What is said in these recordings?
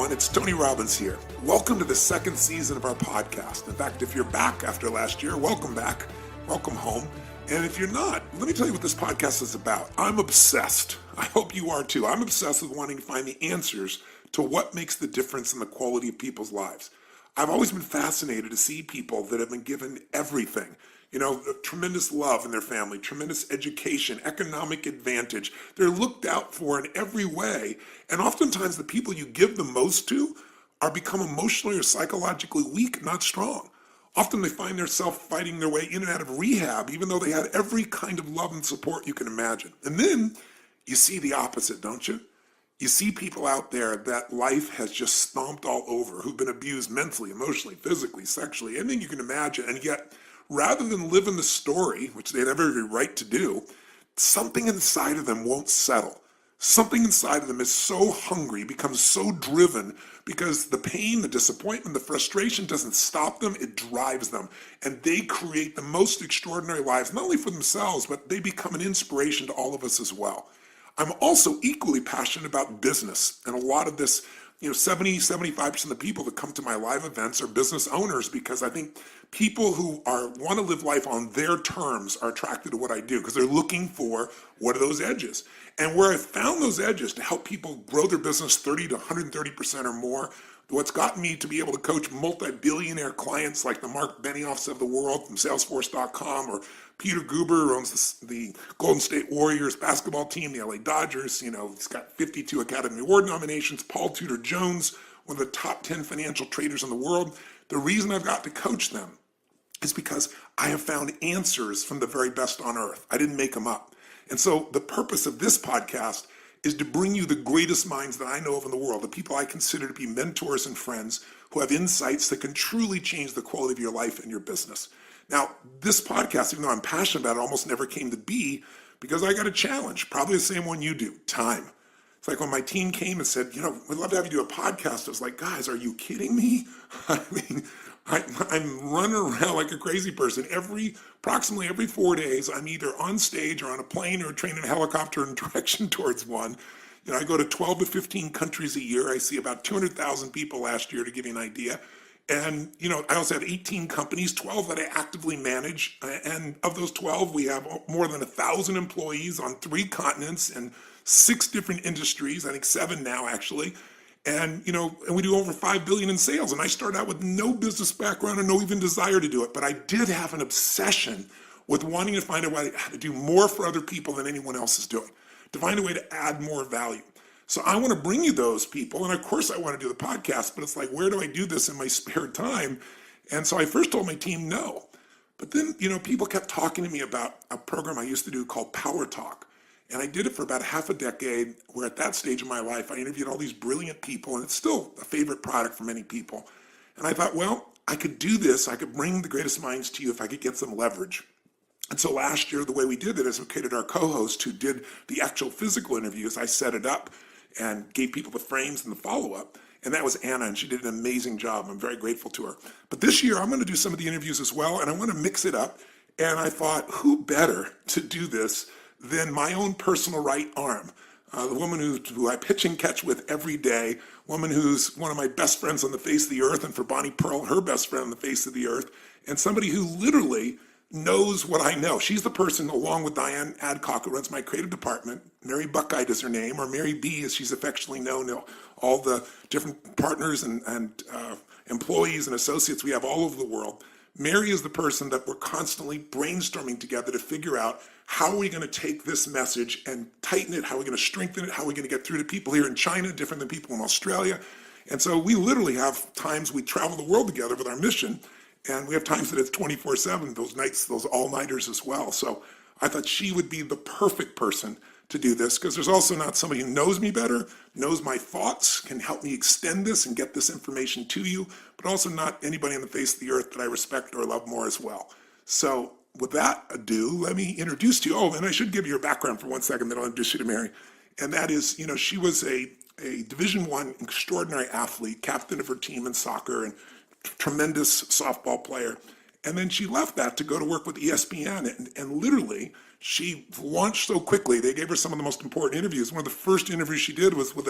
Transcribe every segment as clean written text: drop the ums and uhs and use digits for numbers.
everyone. It's Tony Robbins here. Welcome to the second season of our podcast. In fact, if you're back after last year, welcome back. Welcome home. And if you're not, let me tell you what this podcast is about. I'm obsessed. I hope you are too. I'm obsessed with wanting to find the answers to what makes the difference in the quality of people's lives. I've always been fascinated to see people that have been given everything. You know, tremendous love in their family, tremendous education, economic advantage. They're looked out for in every way. And oftentimes the people you give the most to are become emotionally or psychologically weak, not strong. Often they find themselves fighting their way in and out of rehab, even though they had every kind of love and support you can imagine. And then you see the opposite, don't you? You see people out there that life has just stomped all over, who've been abused mentally, emotionally, physically, sexually, anything you can imagine. And yet, rather than live in the story, which they have every right to do, something inside of them won't settle. Something inside of them is so hungry, becomes so driven, because the pain, the disappointment, the frustration doesn't stop them, it drives them. And they create the most extraordinary lives, not only for themselves, but they become an inspiration to all of us as well. I'm also equally passionate about business, and a lot of this, 75% of the people that come to my live events are business owners, because I think people who want to live life on their terms are attracted to what I do because they're looking for what are those edges. And where I've found those edges to help people grow their business 30 to 130% or more, what's gotten me to be able to coach multi-billionaire clients like the Mark Benioffs of the world from Salesforce.com, or Peter Guber, who owns the Golden State Warriors basketball team, the LA Dodgers. He's got 52 Academy Award nominations. Paul Tudor Jones, one of the top 10 financial traders in the world. The reason I've got to coach them is because I have found answers from the very best on earth. I didn't make them up. And so the purpose of this podcast is to bring you the greatest minds that I know of in the world, the people I consider to be mentors and friends who have insights that can truly change the quality of your life and your business. Now, this podcast, even though I'm passionate about it, almost never came to be because I got a challenge, probably the same one you do, time. It's like when my team came and said, we'd love to have you do a podcast. I was like, guys, are you kidding me? I mean, I'm running around like a crazy person. Approximately every 4 days, I'm either on stage or on a plane or a train and a helicopter in direction towards one. I go to 12 to 15 countries a year. I see about 200,000 people last year, to give you an idea. And, I also have 18 companies, 12 that I actively manage. And of those 12, we have more than 1,000 employees on 3 continents and 6 different industries, I think 7 now actually. And, and we do over 5 billion in sales. And I started out with no business background and no even desire to do it. But I did have an obsession with wanting to find a way to do more for other people than anyone else is doing, to find a way to add more value. So I want to bring you those people. And of course I want to do the podcast, but it's like, where do I do this in my spare time? And so I first told my team no. But then, people kept talking to me about a program I used to do called Power Talk. And I did it for about half a decade, where at that stage of my life, I interviewed all these brilliant people, and it's still a favorite product for many people. And I thought, well, I could do this. I could bring the greatest minds to you if I could get some leverage. And so last year, the way we did it is we created our co-host who did the actual physical interviews. I set it up and gave people the frames and the follow-up. And that was Anna, and she did an amazing job. I'm very grateful to her. But this year, I'm going to do some of the interviews as well, and I want to mix it up. And I thought, who better to do this than my own personal right arm, the woman who I pitch and catch with every day, woman who's one of my best friends on the face of the earth, and for Bonnie Pearl, her best friend on the face of the earth, and somebody who literally knows what I know. She's the person, along with Diane Adcock, who runs my creative department. Mary Buckite is her name, or Mary B, as she's affectionately known. All the different partners and employees and associates we have all over the world. Mary is the person that we're constantly brainstorming together to figure out how are we going to take this message and tighten it, how are we going to strengthen it, how are we going to get through to people here in China, different than people in Australia. And so we literally have times we travel the world together with our mission, and we have times that it's 24/7, those nights, those all-nighters as well. So I thought she would be the perfect person to do this, because there's also not somebody who knows me better, knows my thoughts, can help me extend this and get this information to you, but also not anybody on the face of the earth that I respect or love more as well. So with that ado, let me introduce to you, and I should give you her background for 1 second, then I'll introduce you to Mary. And that is, she was a Division I extraordinary athlete, captain of her team in soccer, and tremendous softball player. And then she left that to go to work with ESPN, and literally she launched so quickly. They gave her some of the most important interviews. One of the first interviews she did was with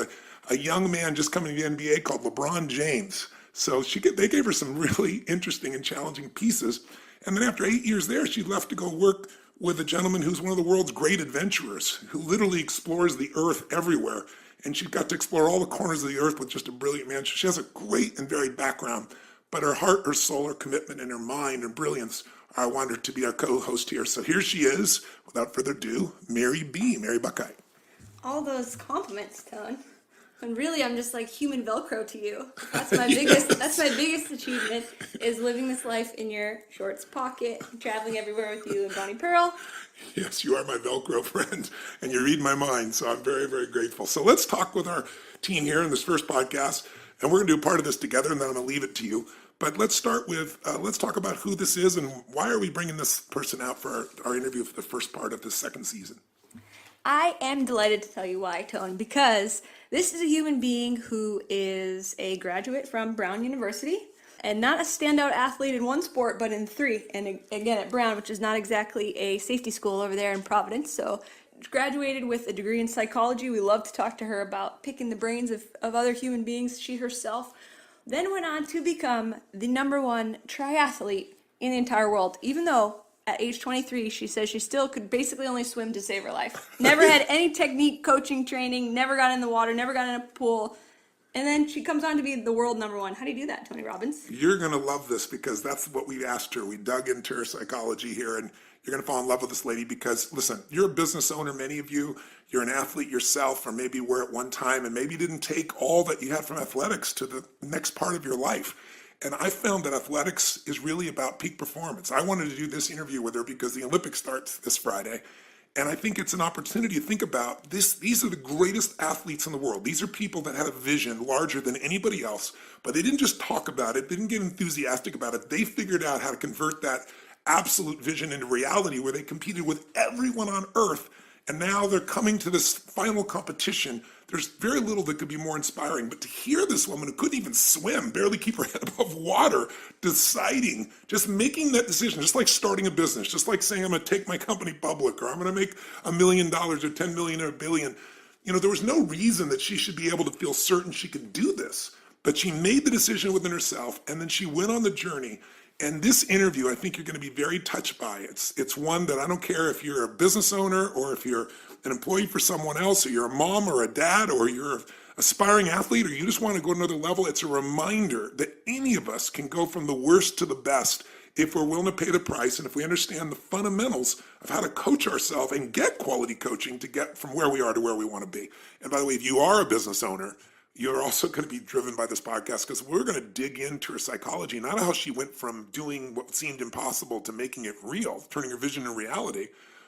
a young man just coming to the NBA called LeBron James. So they gave her some really interesting and challenging pieces. And then after 8 years there, she left to go work with a gentleman who's one of the world's great adventurers, who literally explores the earth everywhere. And she got to explore all the corners of the earth with just a brilliant man. She has a great and varied background, but her heart, her soul, her commitment, and her mind and brilliance, I want her to be our co-host here. So here she is, without further ado, Mary B. Mary Buckeye. All those compliments, Tone. And really, I'm just like human Velcro to you. That's my biggest. That's my biggest achievement, is living this life in your shorts pocket, traveling everywhere with you and Bonnie Pearl. Yes, you are my Velcro friend, and you read my mind, so I'm very, very grateful. So let's talk with our team here in this first podcast, and we're going to do part of this together, and then I'm going to leave it to you. But let's start with, let's talk about who this is and why are we bringing this person out for our interview for the first part of this second season. I am delighted to tell you why, Tone, because this is a human being who is a graduate from Brown University, and not a standout athlete in one sport, but in three. And again, at Brown, which is not exactly a safety school over there in Providence. So graduated with a degree in psychology. We love to talk to her about picking the brains of other human beings. She herself then went on to become the #1 triathlete in the entire world, even though at age 23, she says she still could basically only swim to save her life. Never had any technique coaching training, never got in the water, never got in a pool. And then she comes on to be the world #1. How do you do that, Tony Robbins? You're going to love this because that's what we asked her. We dug into her psychology here, and you're going to fall in love with this lady because, listen, you're a business owner, many of you. You're an athlete yourself, or maybe were at one time, and maybe you didn't take all that you had from athletics to the next part of your life. And I found that athletics is really about peak performance. I wanted to do this interview with her because the Olympics starts this Friday. And I think it's an opportunity to think about this. These are the greatest athletes in the world. These are people that had a vision larger than anybody else, but they didn't just talk about it. They didn't get enthusiastic about it. They figured out how to convert that absolute vision into reality, where they competed with everyone on earth. And now they're coming to this final competition. There's very little that could be more inspiring. But to hear this woman who couldn't even swim, barely keep her head above water, deciding, just making that decision, just like starting a business, just like saying I'm going to take my company public, or I'm going to make $1 million or 10 million or $1 billion. You know, there was no reason that she should be able to feel certain she could do this. But she made the decision within herself, and then she went on the journey. And this interview, I think you're going to be very touched by. It's one that I don't care if you're a business owner or if you're an employee for someone else, or you're a mom or a dad, or you're an aspiring athlete, or you just want to go to another level. It's a reminder that any of us can go from the worst to the best if we're willing to pay the price and if we understand the fundamentals of how to coach ourselves and get quality coaching to get from where we are to where we want to be. And by the way, if you are a business owner, you're also going to be driven by this podcast because we're going to dig into her psychology, not how she went from doing what seemed impossible to making it real, turning her vision into reality,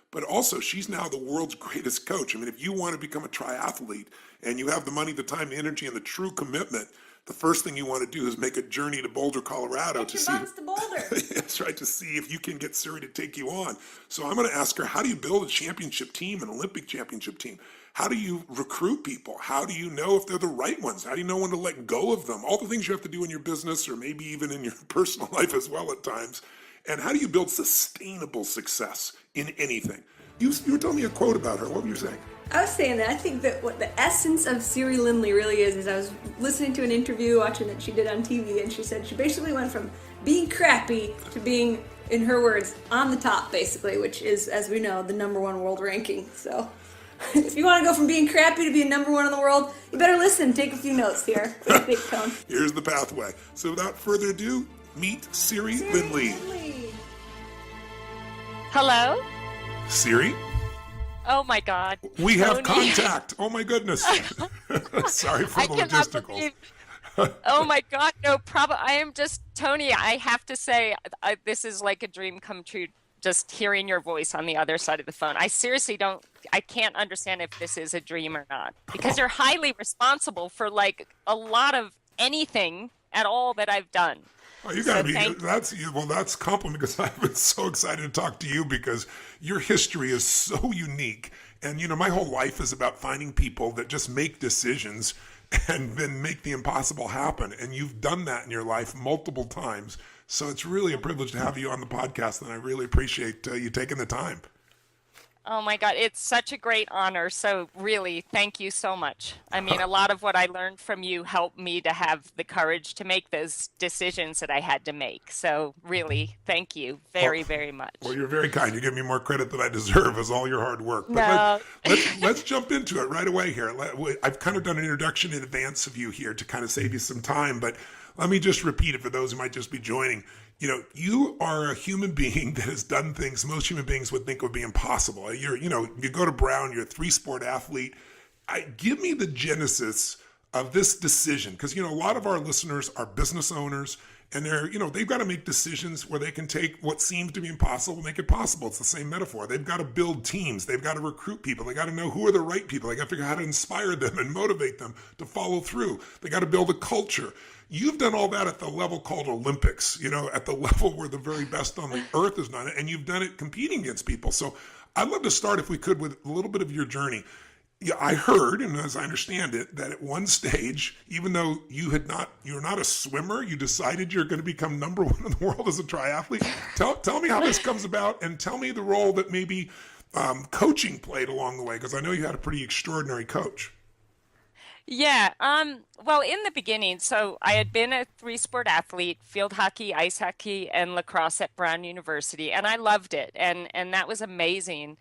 but also she's now the world's greatest coach. I mean, if you want to become a triathlete and you have the money, the time, the energy, and the true commitment, the first thing you want to do is make a journey to Boulder, Colorado to see. To Boulder. That's right, to see if you can get Siri to take you on. So I'm going to ask her, how do you build a championship team, an Olympic championship team? How do you recruit people? How do you know if they're the right ones? How do you know when to let go of them? All the things you have to do in your business, or maybe even in your personal life as well at times. And how do you build sustainable success in anything? You were telling me a quote about her. What were you saying? I was saying that I think that what the essence of Siri Lindley really is I was listening to an interview, watching that she did on TV, and she said she basically went from being crappy to being, in her words, on the top, basically, which is, as we know, the #1 world ranking. So if you want to go from being crappy to being #1 in the world, you better listen. Take a few notes here. What do you think, Tone? Here's the pathway. So without further ado, meet Siri Lindley. Hello? Siri? Oh my God. We have contact. Oh my goodness. Sorry for the logisticals. Oh my God, no problem. I am just, Tony, I have to say, this is like a dream come true, just hearing your voice on the other side of the phone. I seriously I can't understand if this is a dream or not, because you're highly responsible for like a lot of anything at all that I've done. Oh, you gotta be. That's a compliment, because I've been so excited to talk to you because your history is so unique. And my whole life is about finding people that just make decisions and then make the impossible happen. And you've done that in your life multiple times. So it's really a privilege to have you on the podcast, and I really appreciate you taking the time. Oh my God, it's such a great honor. So really, thank you so much. I mean, a lot of what I learned from you helped me to have the courage to make those decisions that I had to make. So really, thank you Well, very, very well, much. you're very kind. You give me more credit than I deserve as all your hard work. But No. let's jump into it right away here. I've kind of done an introduction in advance of you here to kind of save you some time, but let me just repeat it for those who might just be joining. You are a human being that has done things most human beings would think would be impossible. You go to Brown, you're a three-sport athlete. Give me the genesis of this decision, because a lot of our listeners are business owners, and they've got to make decisions where they can take what seems to be impossible and make it possible. It's the same metaphor. They've got to build teams. They've got to recruit people. They got to know who are the right people. They got to figure out how to inspire them and motivate them to follow through. They got to build a culture. You've done all that at the level called Olympics, at the level where the very best on the earth has done it, and you've done it competing against people. So I'd love to start, if we could, with a little bit of your journey. Yeah, I heard, and as I understand it, that at one stage, even though you're not a swimmer, you decided you're going to become number one in the world as a triathlete. Tell me how this comes about, and tell me the role that maybe coaching played along the way, because I know you had a pretty extraordinary coach. Yeah, well, in the beginning, so I had been a three-sport athlete, field hockey, ice hockey, and lacrosse at Brown University, and I loved it, and that was amazing.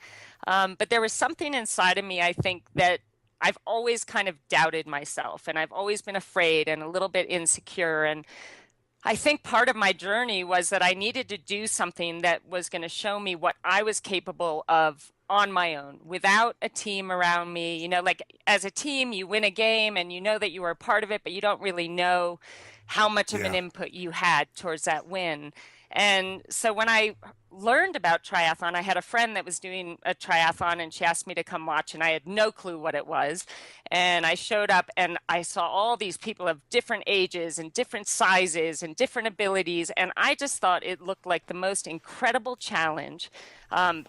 But there was something inside of me, I think, that I've always kind of doubted myself, and I've always been afraid and a little bit insecure. And I think part of my journey was that I needed to do something that was going to show me what I was capable of on my own without a team around me. Like as a team, you win a game and you know that you were a part of it, but you don't really know how much of an Yeah. input you had towards that win. And so when I learned about triathlon, I had a friend that was doing a triathlon and she asked me to come watch, and I had no clue what it was. And I showed up and I saw all these people of different ages and different sizes and different abilities. And I just thought it looked like the most incredible challenge.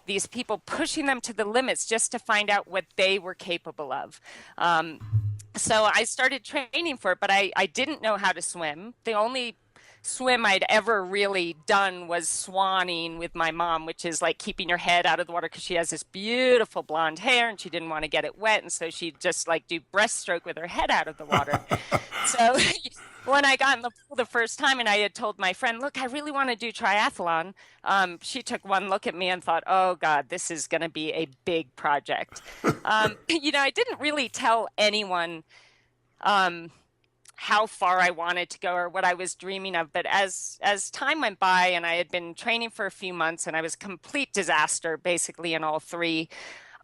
These people pushing them to the limits just to find out what they were capable of. So I started training for it, but I didn't know how to swim. The only swim I'd ever really done was swanning with my mom, which is like keeping your head out of the water because she has this beautiful blonde hair and she didn't want to get it wet. And so she'd just like do breaststroke with her head out of the water. So when I got in the pool the first time and I had told my friend, look, I really want to do triathlon. She took one look at me and thought, oh God, this is going to be a big project. I didn't really tell anyone how far I wanted to go or what I was dreaming of. But as time went by and I had been training for a few months and I was a complete disaster basically in all three,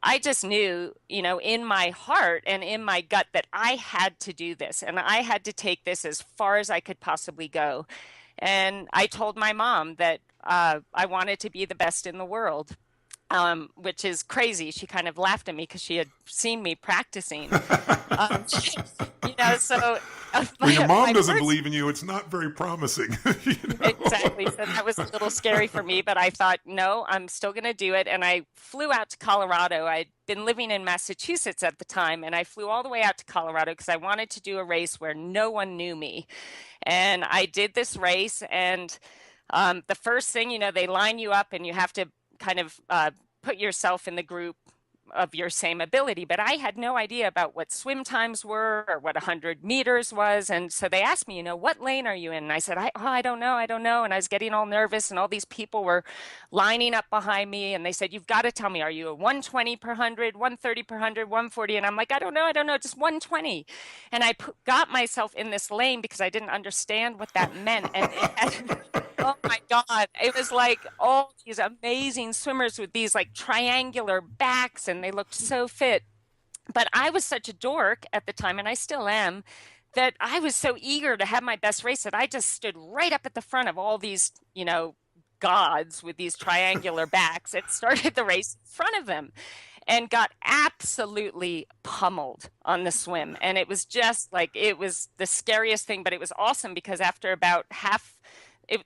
I just knew, in my heart and in my gut that I had to do this and I had to take this as far as I could possibly go. And I told my mom that I wanted to be the best in the world. Which is crazy. She kind of laughed at me because she had seen me practicing. Um, so When your mom my doesn't first believe in you, it's not very promising. exactly. So that was a little scary for me, but I thought, no, I'm still going to do it. And I flew out to Colorado. I'd been living in Massachusetts at the time, and I flew all the way out to Colorado because I wanted to do a race where no one knew me. And I did this race, and the first thing, they line you up and you have to kind of put yourself in the group of your same ability. But I had no idea about what swim times were or what 100 meters was. And so they asked me, what lane are you in? And I said, I don't know. And I was getting all nervous, and all these people were lining up behind me. And they said, you've got to tell me, are you a 120 per 100, 130 per 100, 140? And I'm like, I don't know, just 120. And I got myself in this lane because I didn't understand what that meant. And it had, oh my God, it was like all these amazing swimmers with these like triangular backs, and they looked so fit. But I was such a dork at the time, and I still am, that I was so eager to have my best race that I just stood right up at the front of all these, gods with these triangular backs and started the race in front of them and got absolutely pummeled on the swim. And it was just like, it was the scariest thing, but it was awesome because after about half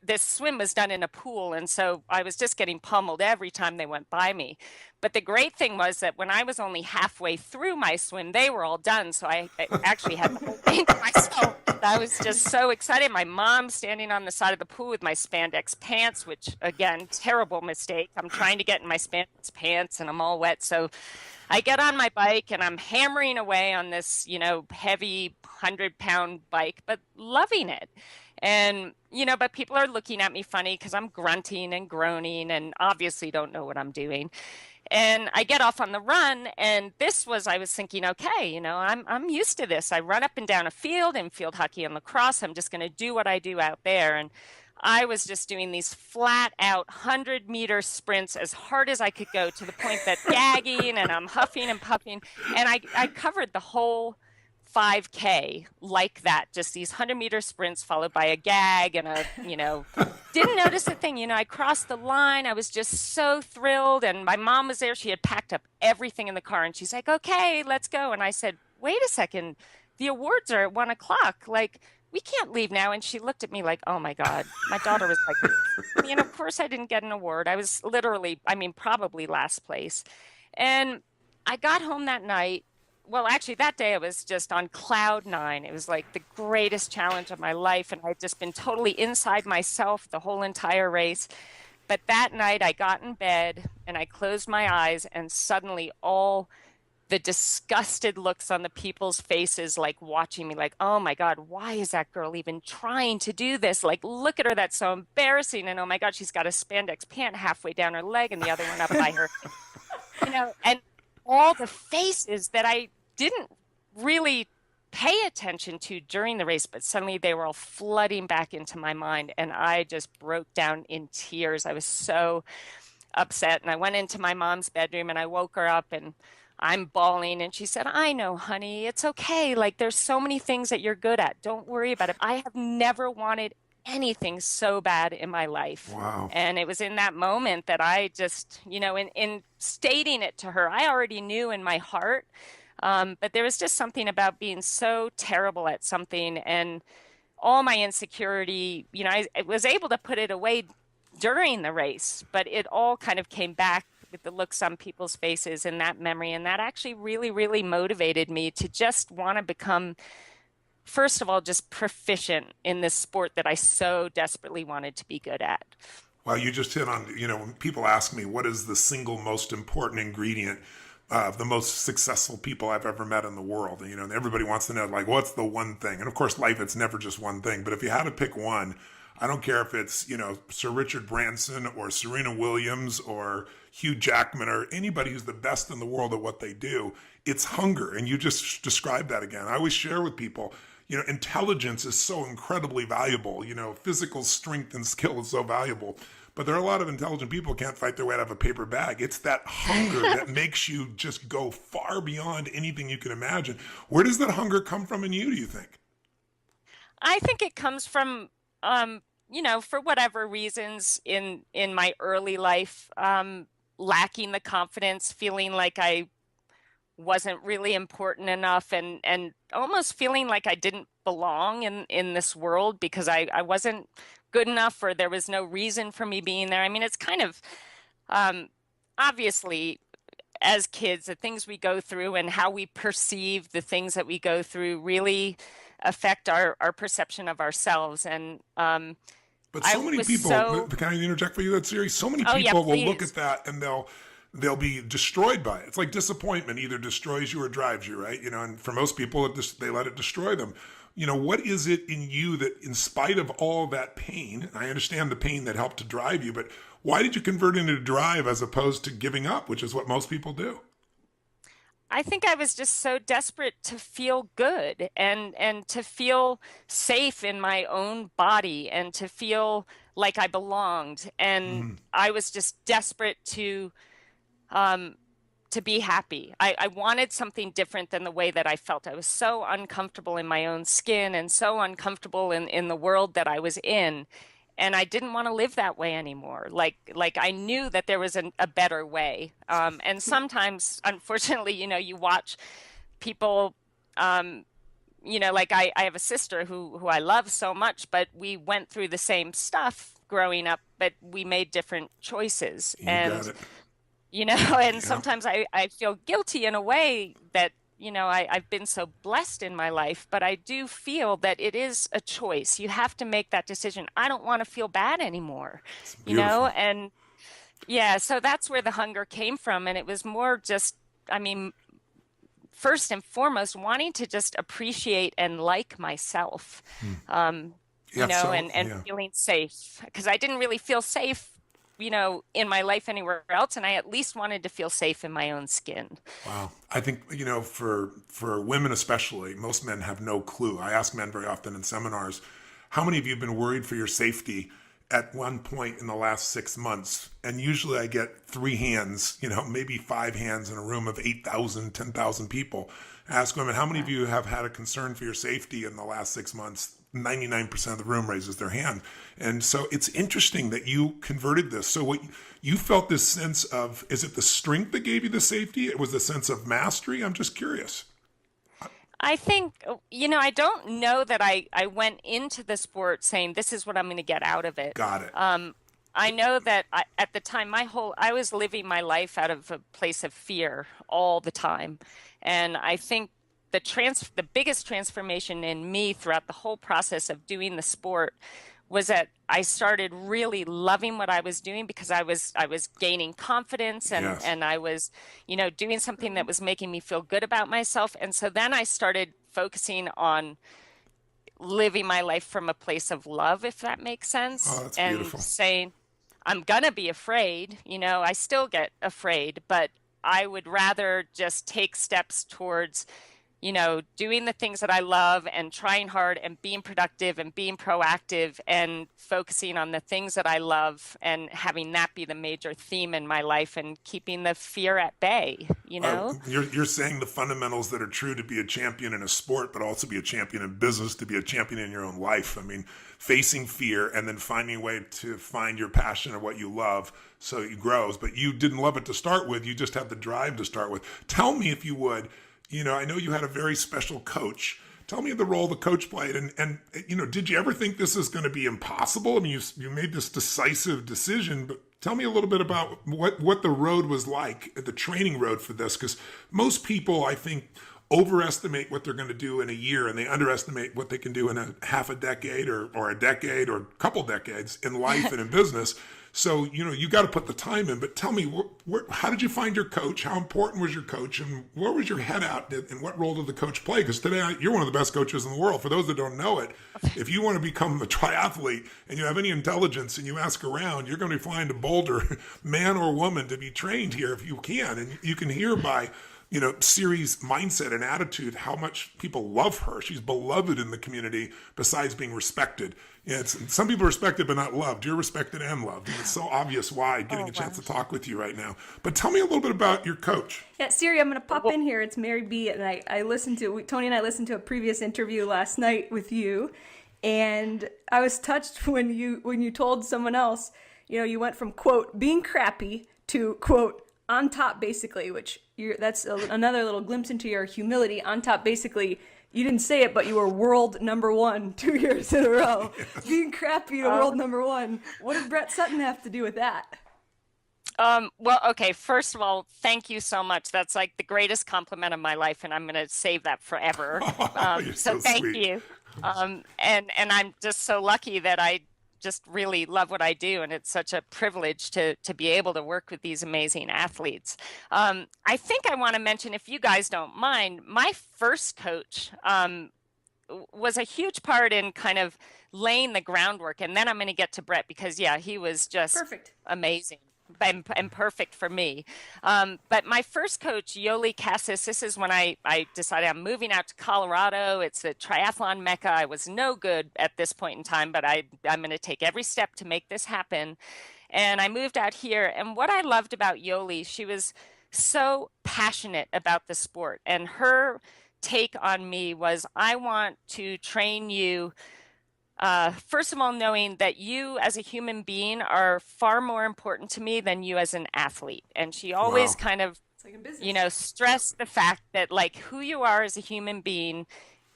this swim was done in a pool, and so I was just getting pummeled every time they went by me. But the great thing was that when I was only halfway through my swim, they were all done. So I actually had the whole thing to myself. I was just so excited. My mom standing on the side of the pool with my spandex pants, which again, terrible mistake. I'm trying to get in my spandex pants and I'm all wet. So I get on my bike and I'm hammering away on this, heavy 100-pound bike, but loving it. And, but people are looking at me funny because I'm grunting and groaning and obviously don't know what I'm doing. And I get off on the run, and I was thinking, okay, I'm used to this. I run up and down a field in field hockey and lacrosse. I'm just going to do what I do out there. And I was just doing these flat out 100-meter sprints as hard as I could go, to the point that gagging and I'm huffing and puffing. And I covered the whole 5K like that, just these 100-meter sprints followed by a gag and didn't notice a thing. I crossed the line. I was just so thrilled. And my mom was there. She had packed up everything in the car and she's like, okay, let's go. And I said, wait a second, the awards are at 1:00. Like, we can't leave now. And she looked at me like, oh my God. My daughter was like, of course I didn't get an award. I was literally, probably last place. And I got home that night. Well, actually, that day I was just on cloud 9. It was like the greatest challenge of my life. And I'd just been totally inside myself the whole entire race. But that night I got in bed and I closed my eyes, and suddenly all the disgusted looks on the people's faces, like watching me like, oh my God, why is that girl even trying to do this? Like, look at her. That's so embarrassing. And oh my God, she's got a spandex pant halfway down her leg and the other one up by her, and all the faces that I didn't really pay attention to during the race, but suddenly they were all flooding back into my mind. And I just broke down in tears. I was so upset. And I went into my mom's bedroom and I woke her up and I'm bawling. And she said, I know, honey, it's okay. Like, there's so many things that you're good at. Don't worry about it. I have never wanted anything so bad in my life. Wow. And it was in that moment that I just, in stating it to her, I already knew in my heart. But there was just something about being so terrible at something, and all my insecurity, I was able to put it away during the race, but it all kind of came back with the looks on people's faces and that memory. And that actually really, really motivated me to just want to become, first of all, just proficient in this sport that I so desperately wanted to be good at. Well, you just hit on, when people ask me what is the single most important ingredient of the most successful people I've ever met in the world, and everybody wants to know, like, what's the one thing? And of course, life, it's never just one thing. But if you had to pick one, I don't care if it's, Sir Richard Branson or Serena Williams or Hugh Jackman or anybody who's the best in the world at what they do, it's hunger. And you just described that again. I always share with people, intelligence is so incredibly valuable. Physical strength and skill is so valuable. But there are a lot of intelligent people who can't fight their way out of a paper bag. It's that hunger that makes you just go far beyond anything you can imagine. Where does that hunger come from in you, do you think? I think it comes from, for whatever reasons in my early life, lacking the confidence, feeling like I wasn't really important enough, and almost feeling like I didn't belong in this world because I wasn't good enough, or there was no reason for me being there. It's kind of, obviously, as kids, the things we go through and how we perceive the things that we go through really affect our perception of ourselves. And but so many people, can I interject for you that series? So many people will look at that and they'll be destroyed by it. It's like disappointment either destroys you or drives you, right? And for most people, they let it destroy them. What is it in you that, in spite of all that pain, and I understand the pain that helped to drive you, but why did you convert it into drive as opposed to giving up, which is what most people do? I think I was just so desperate to feel good and to feel safe in my own body and to feel like I belonged. And I was just desperate to be happy. I wanted something different than the way that I felt. I was so uncomfortable in my own skin and so uncomfortable in the world that I was in. And I didn't want to live that way anymore. Like I knew that there was a better way. And sometimes, unfortunately, you watch people like I have a sister who I love so much, but we went through the same stuff growing up, but we made different choices. You got And, it. and Yeah. sometimes I feel guilty in a way that, I've been so blessed in my life, but I do feel that it is a choice. You have to make that decision. I don't want to feel bad anymore, It's beautiful. and yeah, so that's where the hunger came from. And it was more just, I mean, first and foremost, wanting to just appreciate and like myself, Yeah. So, and yeah. feeling safe because I didn't really feel safe, in my life anywhere else. And I at least wanted to feel safe in my own skin. Wow. I think, for women especially, most men have no clue. I ask men very often in seminars, how many of you have been worried for your safety at one point in the last 6 months? And usually I get 3 hands, maybe 5 hands in a room of 8,000, 10,000 people. I ask women, how many of you have had a concern for your safety in the last 6 months? 99% of the room raises their hand. And so it's interesting that you converted this. So what you felt this sense of, is it the strength that gave you the safety? It was the sense of mastery? I'm just curious. I think, I don't know that I went into the sport saying this is what I'm going to get out of it. Got it. I know that at the time, I was living my life out of a place of fear all the time. And I think the biggest transformation in me throughout the whole process of doing the sport was that I started really loving what I was doing because I was gaining confidence and Yes. I was, doing something that was making me feel good about myself. And so then I started focusing on living my life from a place of love, if that makes Oh, sense, that's and beautiful. saying, I'm gonna be afraid, I still get afraid, but I would rather just take steps towards doing the things that I love and trying hard and being productive and being proactive and focusing on the things that I love and having that be the major theme in my life and keeping the fear at bay, you know? You're saying the fundamentals that are true to be a champion in a sport, but also be a champion in business, to be a champion in your own life. I mean, facing fear and then finding a way to find your passion or what you love so it grows. But you didn't love it to start with. You just had the drive to start with. Tell me, if you would, I know you had a very special coach. Tell me the role the coach played, and did you ever think this is going to be impossible? I mean, you made this decisive decision, but tell me a little bit about what the road was like, the training road for this, because most people, I think, overestimate what they're going to do in a year, and they underestimate what they can do in a half a decade or a decade or a couple decades in life and in business. So, you got to put the time in. But tell me, how did you find your coach? How important was your coach? And where was your head at? And what role did the coach play? Because today, you're one of the best coaches in the world. For those that don't know it, if you want to become a triathlete and you have any intelligence and you ask around, you're going to be flying to Boulder, man or woman, to be trained here if you can. And you can hear by Siri's mindset and attitude, how much people love her. She's beloved in the community besides being respected. Some people are respected but not loved. You're respected and loved. And it's so obvious why, getting a chance to talk with you right now. But tell me a little bit about your coach. Yeah, Siri, I'm going to pop in here. It's Mary B. And Tony and I listened to a previous interview last night with you. And I was touched when you told someone else, you went from, quote, being crappy to, quote, on top, basically, that's another little glimpse into your humility. On top, basically, you didn't say it, but you were world number one 2 years in a row. Yes. Being crappy to world number one. What did Brett Sutton have to do with that? Well, okay, first of all, thank you so much. That's like the greatest compliment of my life, and I'm going to save that forever. You're so thank sweet. you. And I'm just so lucky that I just really love what I do, and it's such a privilege to be able to work with these amazing athletes. I think I want to mention, if you guys don't mind, my first coach was a huge part in kind of laying the groundwork, and then I'm going to get to Brett because, yeah, he was just perfect, amazing. And perfect for me. But my first coach, Yoli Cassis, this is when I decided I'm moving out to Colorado. It's a triathlon mecca. I was no good at this point in time, but I'm going to take every step to make this happen. And I moved out here. And what I loved about Yoli, she was so passionate about the sport. And her take on me was, I want to train you first of all, knowing that you as a human being are far more important to me than you as an athlete. And she always kind of, stressed the fact that like who you are as a human being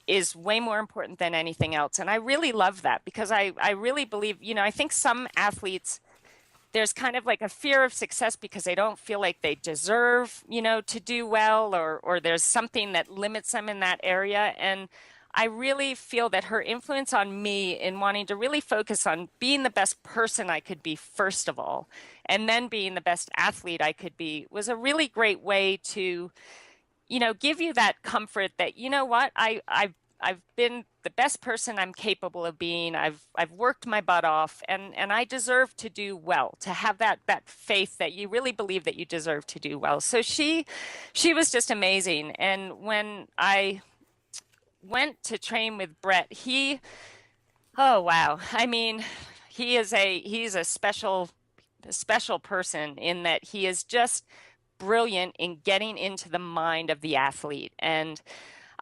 is way more important than anything else. And I really love that because I really believe, I think some athletes, there's kind of like a fear of success because they don't feel like they deserve, to do well, or there's something that limits them in that area. And I really feel that her influence on me in wanting to really focus on being the best person I could be, first of all, and then being the best athlete I could be, was a really great way to, give you that comfort that, what, I've been the best person I'm capable of being. I've worked my butt off, and I deserve to do well, to have that faith that you really believe that you deserve to do well. So she was just amazing. And when I went to train with Brett, oh wow. I mean, he's a special person in that he is just brilliant in getting into the mind of the athlete. And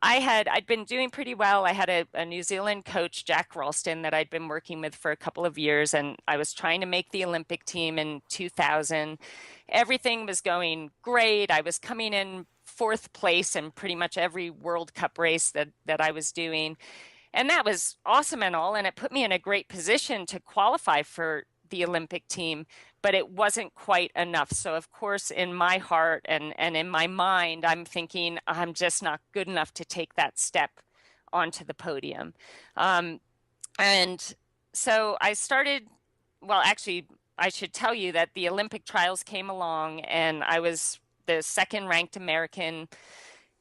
I'd been doing pretty well. I had a New Zealand coach, Jack Ralston, that I'd been working with for a couple of years, and I was trying to make the Olympic team in 2000. Everything was going great. I was coming in fourth place in pretty much every World Cup race that I was doing. And that was awesome and all, and it put me in a great position to qualify for the Olympic team, but it wasn't quite enough. So of course, in my heart and in my mind, I'm thinking I'm just not good enough to take that step onto the podium. And so I started, well, actually, I should tell you that the Olympic trials came along and I was the second ranked American,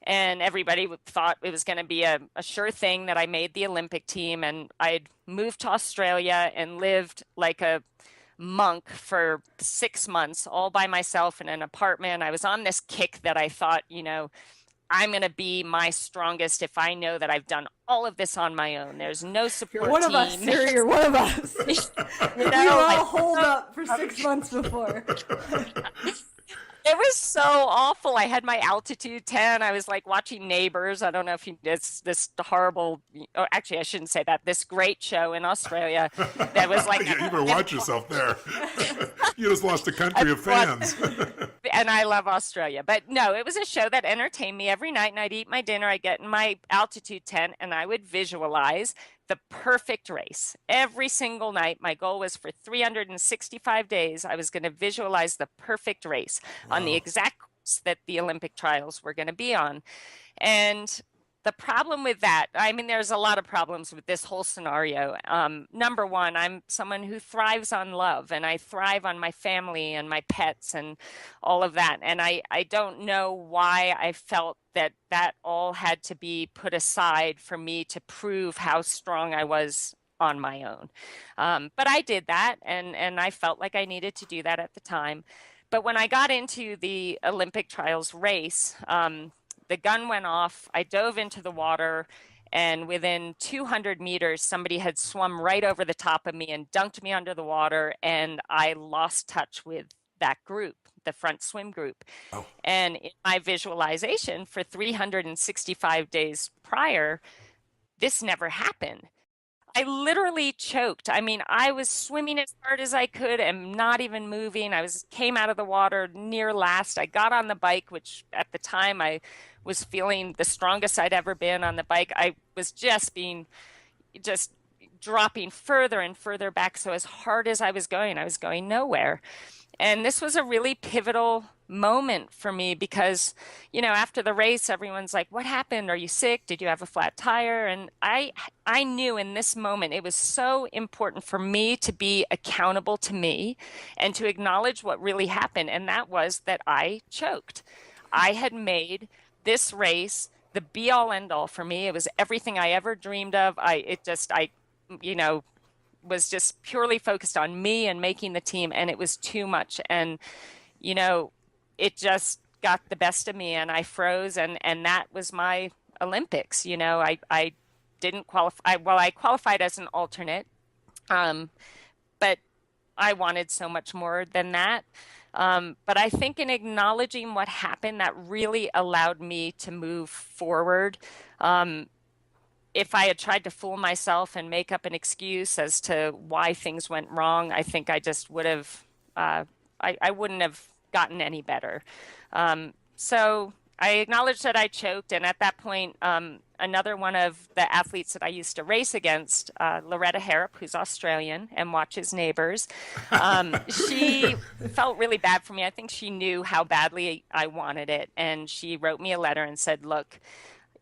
and everybody thought it was going to be a sure thing that I made the Olympic team. And I'd moved to Australia and lived like a monk for 6 months all by myself in an apartment. I was on this kick that I thought, I'm going to be my strongest if I know that I've done all of this on my own. There's no support You're one team. of us, Siri. You're one of us. We were all holed up for 6 months before. It was so awful. I had my altitude 10. I was like watching Neighbors. I don't know if it's this horrible, or actually I shouldn't say that, this great show in Australia that was like. You better watch yourself there. You just lost a country of fans. And I love Australia. But no, it was a show that entertained me every night, and I'd eat my dinner. I'd get in my altitude tent and I would visualize the perfect race every single night. My goal was for 365 days, I was going to visualize the perfect race on the exact course that the Olympic trials were going to be on. And the problem with that, I mean, there's a lot of problems with this whole scenario. Number one, I'm someone who thrives on love, and I thrive on my family and my pets and all of that. And I don't know why I felt that all had to be put aside for me to prove how strong I was on my own. But I did that, and I felt like I needed to do that at the time. But when I got into the Olympic trials race, the gun went off. I dove into the water, and within 200 meters, somebody had swum right over the top of me and dunked me under the water, and I lost touch with that group, the front swim group. Oh. And in my visualization for 365 days prior, this never happened. I literally choked. I mean, I was swimming as hard as I could and not even moving. Came out of the water near last. I got on the bike, which at the time I was feeling the strongest I'd ever been on the bike. I was just dropping further and further back. So as hard as I was going nowhere. And this was a really pivotal moment for me because, after the race, everyone's like, what happened? Are you sick? Did you have a flat tire? And I knew in this moment, it was so important for me to be accountable to me and to acknowledge what really happened. And that was that I choked. I had made this race the be all end all for me. It was everything I ever dreamed of. Was just purely focused on me and making the team, and it was too much. And, it just got the best of me, and I froze, and that was my Olympics. I didn't qualify. Well, I qualified as an alternate, but I wanted so much more than that. But I think in acknowledging what happened, that really allowed me to move forward. If I had tried to fool myself and make up an excuse as to why things went wrong, I think I just would have, I wouldn't have gotten any better. So I acknowledged that I choked. And at that point, another one of the athletes that I used to race against, Loretta Harrop, who's Australian and watches Neighbors. She felt really bad for me. I think she knew how badly I wanted it. And she wrote me a letter and said, look,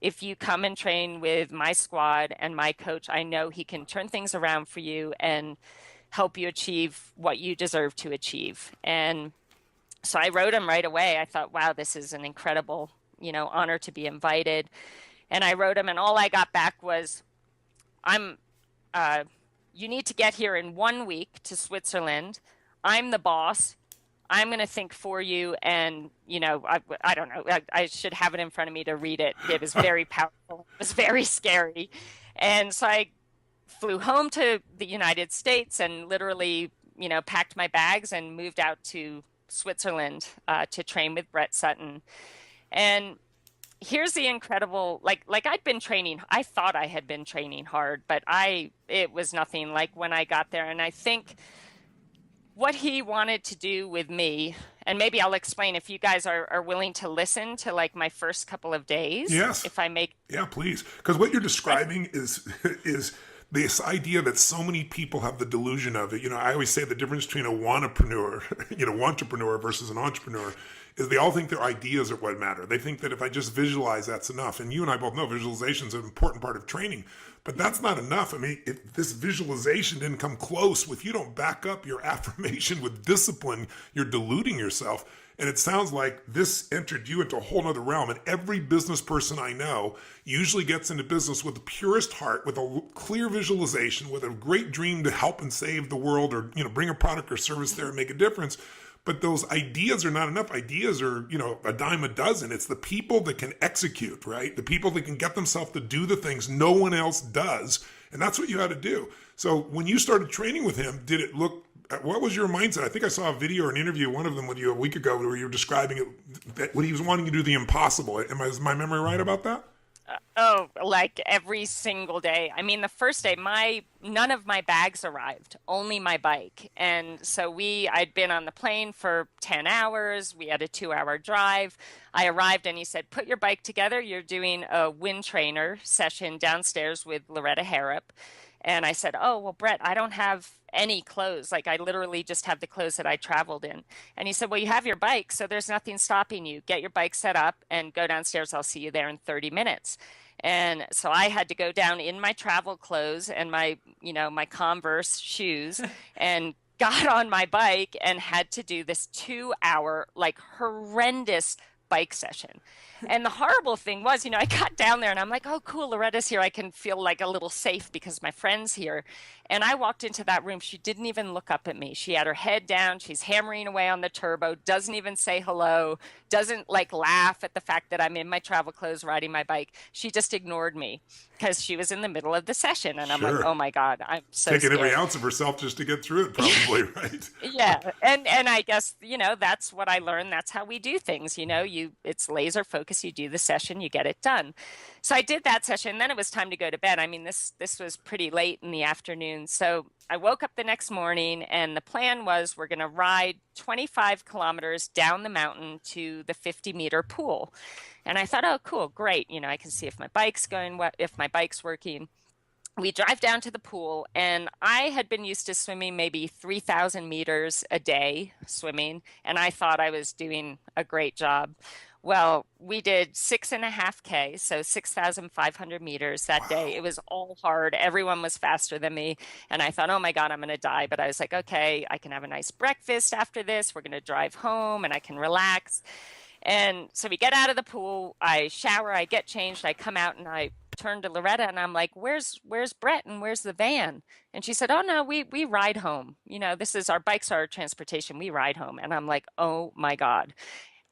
if you come and train with my squad and my coach, I know he can turn things around for you and help you achieve what you deserve to achieve. And so I wrote him right away. I thought, wow, this is an incredible, honor to be invited. And I wrote him, and all I got back was, you need to get here in 1 week to Switzerland. I'm the boss. I'm going to think for you. And, I don't know, I should have it in front of me to read it. It was very powerful. It was very scary. And so I flew home to the United States and literally, packed my bags and moved out to Switzerland to train with Brett Sutton. And here's the incredible, like I'd been training, I thought I had been training hard, but it was nothing like when I got there. And I think what he wanted to do with me, and maybe I'll explain if you guys are willing to listen to like my first couple of days. Yes. If I make. Yeah, please. Because what you're describing is this idea that so many people have the delusion of it. I always say the difference between a wantrepreneur, wantrepreneur versus an entrepreneur is they all think their ideas are what matter. They think that if I just visualize, that's enough. And you and I both know visualization is an important part of training, but that's not enough. I mean, if this visualization didn't come close, if you don't back up your affirmation with discipline, you're deluding yourself. And it sounds like this entered you into a whole nother realm. And every business person I know usually gets into business with the purest heart, with a clear visualization, with a great dream to help and save the world, or, bring a product or service there and make a difference. But those ideas are not enough. Ideas are, a dime a dozen. It's the people that can execute, right? The people that can get themselves to do the things no one else does. And that's what you had to do. So when you started training with him, did it look, what was your mindset? I think I saw a video or an interview, one of them with you a week ago, where you were describing it, that when he was wanting to do the impossible. Is my memory right about that? Like every single day. I mean, the first day, none of my bags arrived, only my bike. And so I'd been on the plane for 10 hours. We had a 2-hour drive. I arrived and he said, put your bike together. You're doing a wind trainer session downstairs with Loretta Harrop. And I said, oh, well, Brett, I don't have any clothes. Like I literally just have the clothes that I traveled in. And he said, well, you have your bike, so there's nothing stopping you. Get your bike set up and go downstairs. I'll see you there in 30 minutes. And so I had to go down in my travel clothes and my Converse shoes and got on my bike and had to do this 2-hour, like horrendous bike session. And the horrible thing was, I got down there and I'm like, oh, cool, Loretta's here. I can feel like a little safe because my friend's here. And I walked into that room. She didn't even look up at me. She had her head down. She's hammering away on the turbo, doesn't even say hello, doesn't like laugh at the fact that I'm in my travel clothes riding my bike. She just ignored me because she was in the middle of the session. And I'm like, oh my God, I'm so taking scared. Every ounce of herself just to get through it, probably, right? Yeah. And I guess, that's what I learned. That's how we do things. It's laser focus. You do the session, you get it done. So I did that session. And then it was time to go to bed. I mean, this was pretty late in the afternoon. So I woke up the next morning and the plan was we're going to ride 25 kilometers down the mountain to the 50-meter pool. And I thought, oh, cool, great. I can see if my bike's if my bike's working. We drive down to the pool, and I had been used to swimming maybe 3,000 meters a day swimming, and I thought I was doing a great job. Well, we did 6.5K, so 6,500 meters that day. It was all hard. Everyone was faster than me. And I thought, oh my God, I'm going to die. But I was like, okay, I can have a nice breakfast after this. We're going to drive home and I can relax. And so we get out of the pool, I shower, I get changed, I come out and I turn to Loretta and I'm like, where's Brett and where's the van? And she said, oh no, we ride home. This is our bikes, our transportation. We ride home. And I'm like, oh my God.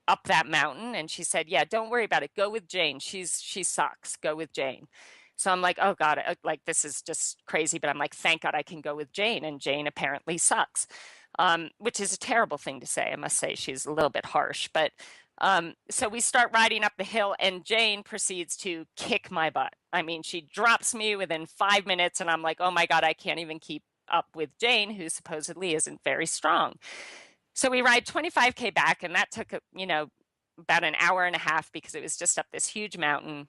Up that mountain. And she said, yeah, don't worry about it. Go with Jane. She sucks. Go with Jane. So I'm like, oh God, like this is just crazy. But I'm like, thank God I can go with Jane. And Jane apparently sucks, which is a terrible thing to say. I must say she's a little bit harsh. But so we start riding up the hill and Jane proceeds to kick my butt. I mean, she drops me within 5 minutes and I'm like, oh my God, I can't even keep up with Jane, who supposedly isn't very strong. So we ride 25K back, and that took, about an hour and a half because it was just up this huge mountain.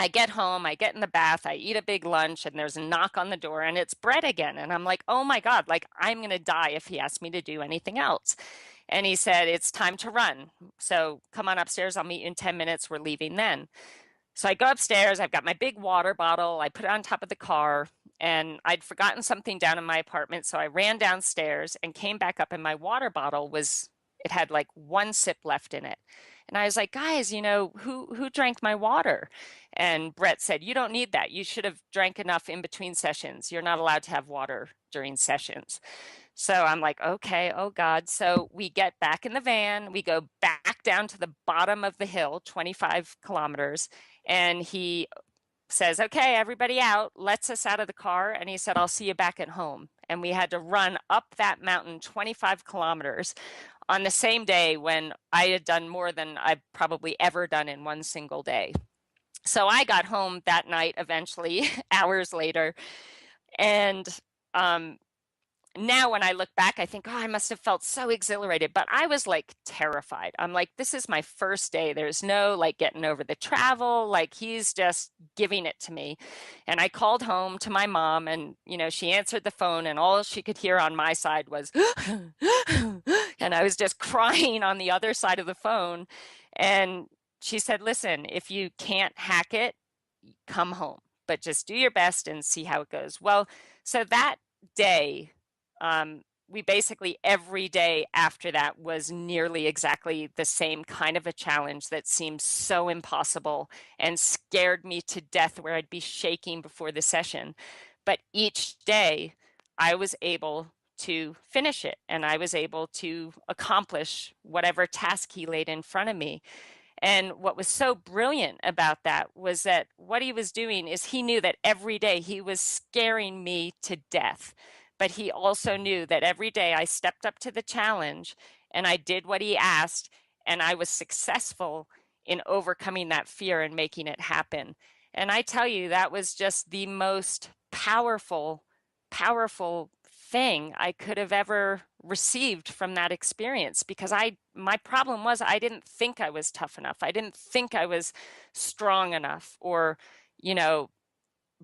I get home, I get in the bath, I eat a big lunch, and there's a knock on the door, and it's Brett again. And I'm like, oh my God, like I'm going to die if he asks me to do anything else. And he said, it's time to run. So come on upstairs. I'll meet you in 10 minutes. We're leaving then. So I go upstairs. I've got my big water bottle. I put it on top of the car, and I'd forgotten something down in my apartment. So I ran downstairs and came back up, and my water bottle it had like one sip left in it. And I was like, guys, who drank my water? And Brett said, you don't need that. You should have drank enough in between sessions. You're not allowed to have water during sessions. So I'm like, okay, oh God. So we get back in the van. We go back down to the bottom of the hill, 25 kilometers. And he says, okay, everybody out, lets us out of the car. And he said, I'll see you back at home. And we had to run up that mountain 25 kilometers on the same day when I had done more than I've probably ever done in one single day. So I got home that night eventually, hours later. And now when I look back, I think, oh, I must have felt so exhilarated, but I was like terrified. I'm like, this is my first day. There's no like getting over the travel. Like he's just giving it to me. And I called home to my mom, and, she answered the phone, and all she could hear on my side was, and I was just crying on the other side of the phone. And she said, listen, if you can't hack it, come home, but just do your best and see how it goes. Well, so that day, we basically every day after that was nearly exactly the same kind of a challenge that seemed so impossible and scared me to death, where I'd be shaking before the session. But each day I was able to finish it, and I was able to accomplish whatever task he laid in front of me. And what was so brilliant about that was that what he was doing is he knew that every day he was scaring me to death. But he also knew that every day I stepped up to the challenge and I did what he asked, and I was successful in overcoming that fear and making it happen. And I tell you, that was just the most powerful thing I could have ever received from that experience, because my problem was I didn't think I was tough enough. I didn't think I was strong enough or,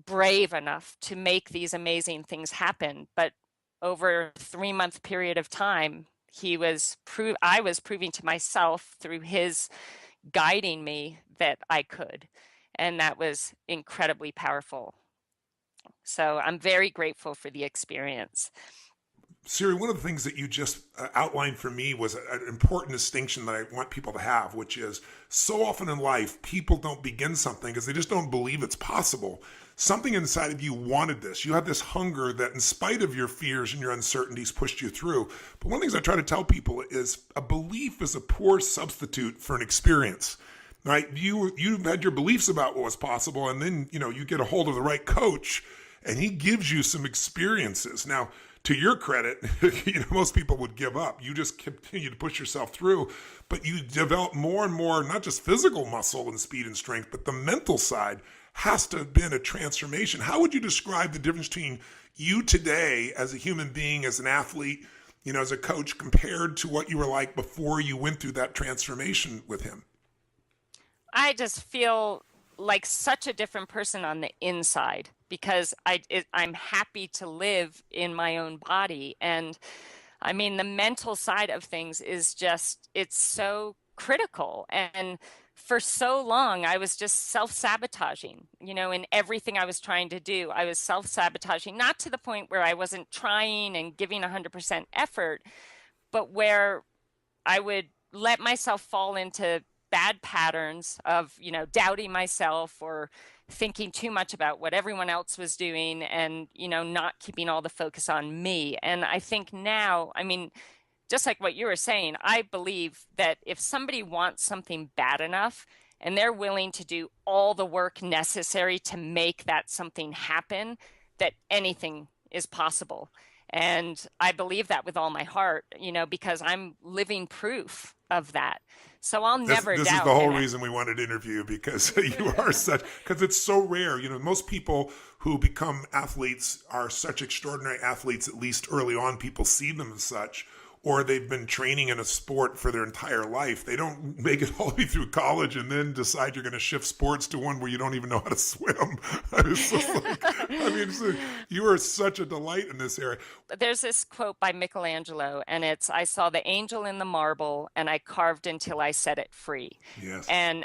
brave enough to make these amazing things happen. But over a 3-month period of time, I was proving to myself through his guiding me that I could. And that was incredibly powerful. So I'm very grateful for the experience. Siri, one of the things that you just outlined for me was an important distinction that I want people to have, which is so often in life, people don't begin something because they just don't believe it's possible. Something inside of you wanted this. You had this hunger that, in spite of your fears and your uncertainties, pushed you through. But one of the things I try to tell people is a belief is a poor substitute for an experience. Right? You had your beliefs about what was possible, and then you get a hold of the right coach, and he gives you some experiences. Now, to your credit, most people would give up. You just continue to push yourself through, but you develop more and more, not just physical muscle and speed and strength, but the mental side has to have been a transformation. How would you describe the difference between you today as a human being, as an athlete, as a coach, compared to what you were like before you went through that transformation with him? I just feel like such a different person on the inside, because I'm happy to live in my own body. And I mean, the mental side of things is just, it's so critical. And for so long, I was just self-sabotaging, in everything I was trying to do. I was self-sabotaging, not to the point where I wasn't trying and giving 100% effort, but where I would let myself fall into bad patterns of, doubting myself or thinking too much about what everyone else was doing and, not keeping all the focus on me. And I think now, I mean, just like what you were saying, I believe that if somebody wants something bad enough and they're willing to do all the work necessary to make that something happen, that anything is possible. And I believe that with all my heart, because I'm living proof of that. So I'll never doubt. This is the whole reason we wanted to interview you, because because it's so rare. Most people who become athletes are such extraordinary athletes, at least early on, people see them as such, or they've been training in a sport for their entire life. They don't make it all the way through college and then decide you're going to shift sports to one where you don't even know how to swim. It's just like, I mean, you are such a delight in this area. There's this quote by Michelangelo, and it's, I saw the angel in the marble and I carved until I set it free. Yes. And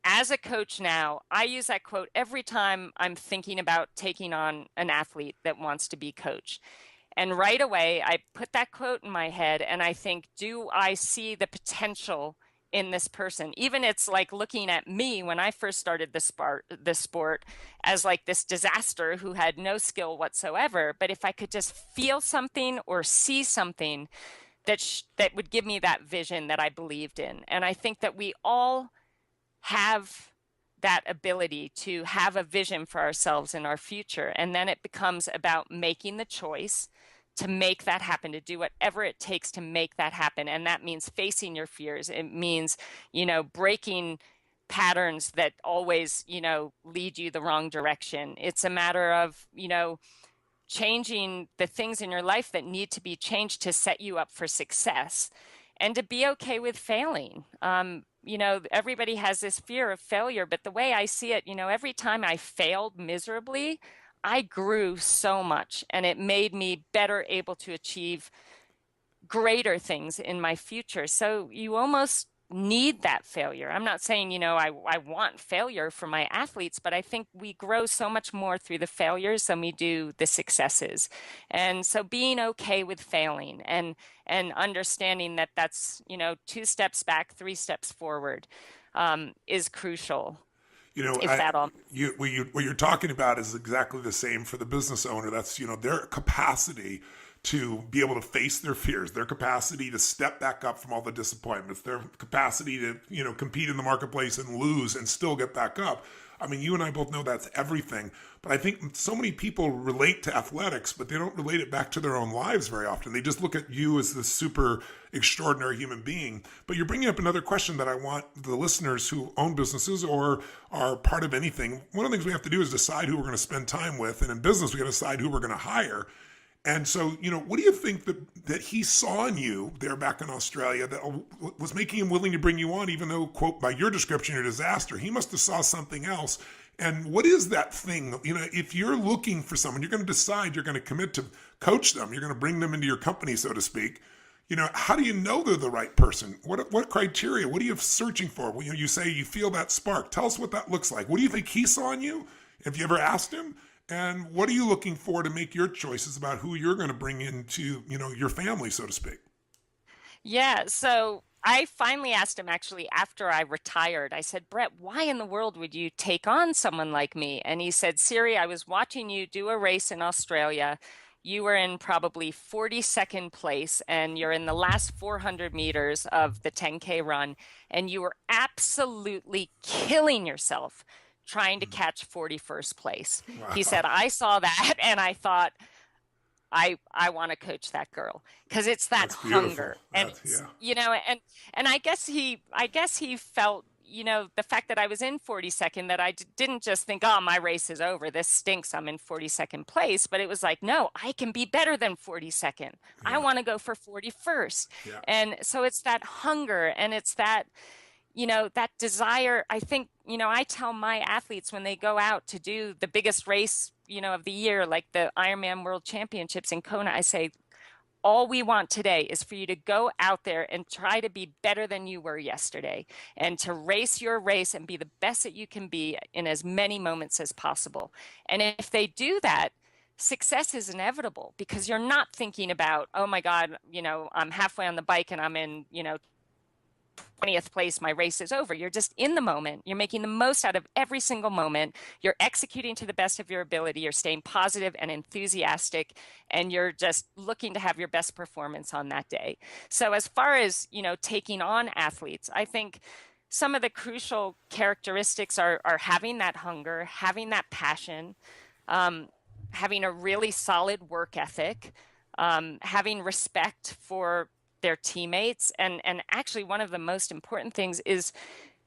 as a coach now, I use that quote every time I'm thinking about taking on an athlete that wants to be coached. And right away, I put that quote in my head and I think, do I see the potential in this person? Even it's like looking at me when I first started the sport as like this disaster who had no skill whatsoever. But if I could just feel something or see something that would give me that vision that I believed in. And I think that we all have that ability to have a vision for ourselves in our future. And then it becomes about making the choice to make that happen, to do whatever it takes to make that happen. And that means facing your fears. It means, breaking patterns that always, lead you the wrong direction. It's a matter of, changing the things in your life that need to be changed to set you up for success, and to be okay with failing. Everybody has this fear of failure, but the way I see it, every time I failed miserably, I grew so much, and it made me better able to achieve greater things in my future. So you almost need that failure. I'm not saying, I want failure for my athletes, but I think we grow so much more through the failures than we do the successes. And so being okay with failing and understanding that that's, 2 steps back, 3 steps forward, is crucial. What you're talking about is exactly the same for the business owner. That's, their capacity to be able to face their fears, their capacity to step back up from all the disappointments, their capacity to, compete in the marketplace and lose and still get back up. I mean, you and I both know that's everything. But I think so many people relate to athletics, but they don't relate it back to their own lives very often. They just look at you as this super extraordinary human being. But you're bringing up another question that I want the listeners who own businesses or are part of anything. One of the things we have to do is decide who we're going to spend time with. And in business, we got to decide who we're going to hire. And so, what do you think that he saw in you there back in Australia that was making him willing to bring you on, even though, quote, by your description, you're a disaster? He must have saw something else. And what is that thing? If you're looking for someone, you're going to decide you're going to commit to coach them. You're going to bring them into your company, so to speak. How do you know they're the right person? What criteria? What are you searching for? Well, you say you feel that spark. Tell us what that looks like. What do you think he saw in you? Have you ever asked him? And what are you looking for to make your choices about who you're going to bring into, your family, so to speak? Yeah, so I finally asked him actually after I retired. I said, Brett, why in the world would you take on someone like me? And he said, Siri, I was watching you do a race in Australia. You were in probably 42nd place, and you're in the last 400 meters of the 10K run, and you were absolutely killing yourself trying to catch 41st place. Wow. He said, I saw that and I thought, I want to coach that girl, because it's that hunger. And and I guess he felt, the fact that I was in 42nd, that I didn't just think, oh, my race is over, this stinks, I'm in 42nd place, but it was like, no, I can be better than 42nd. Yeah. I want to go for 41st. Yeah. And so it's that hunger, and it's that, that desire. I think, I tell my athletes when they go out to do the biggest race, of the year, like the Ironman World Championships in Kona, I say, all we want today is for you to go out there and try to be better than you were yesterday, and to race your race and be the best that you can be in as many moments as possible. And if they do that, success is inevitable, because you're not thinking about, oh my God, I'm halfway on the bike and I'm in, 20th place, my race is over. You're just in the moment. You're making the most out of every single moment. You're executing to the best of your ability. You're staying positive and enthusiastic, and you're just looking to have your best performance on that day. So as far as, taking on athletes, I think some of the crucial characteristics are having that hunger, having that passion, having a really solid work ethic, having respect for their teammates. And actually, one of the most important things is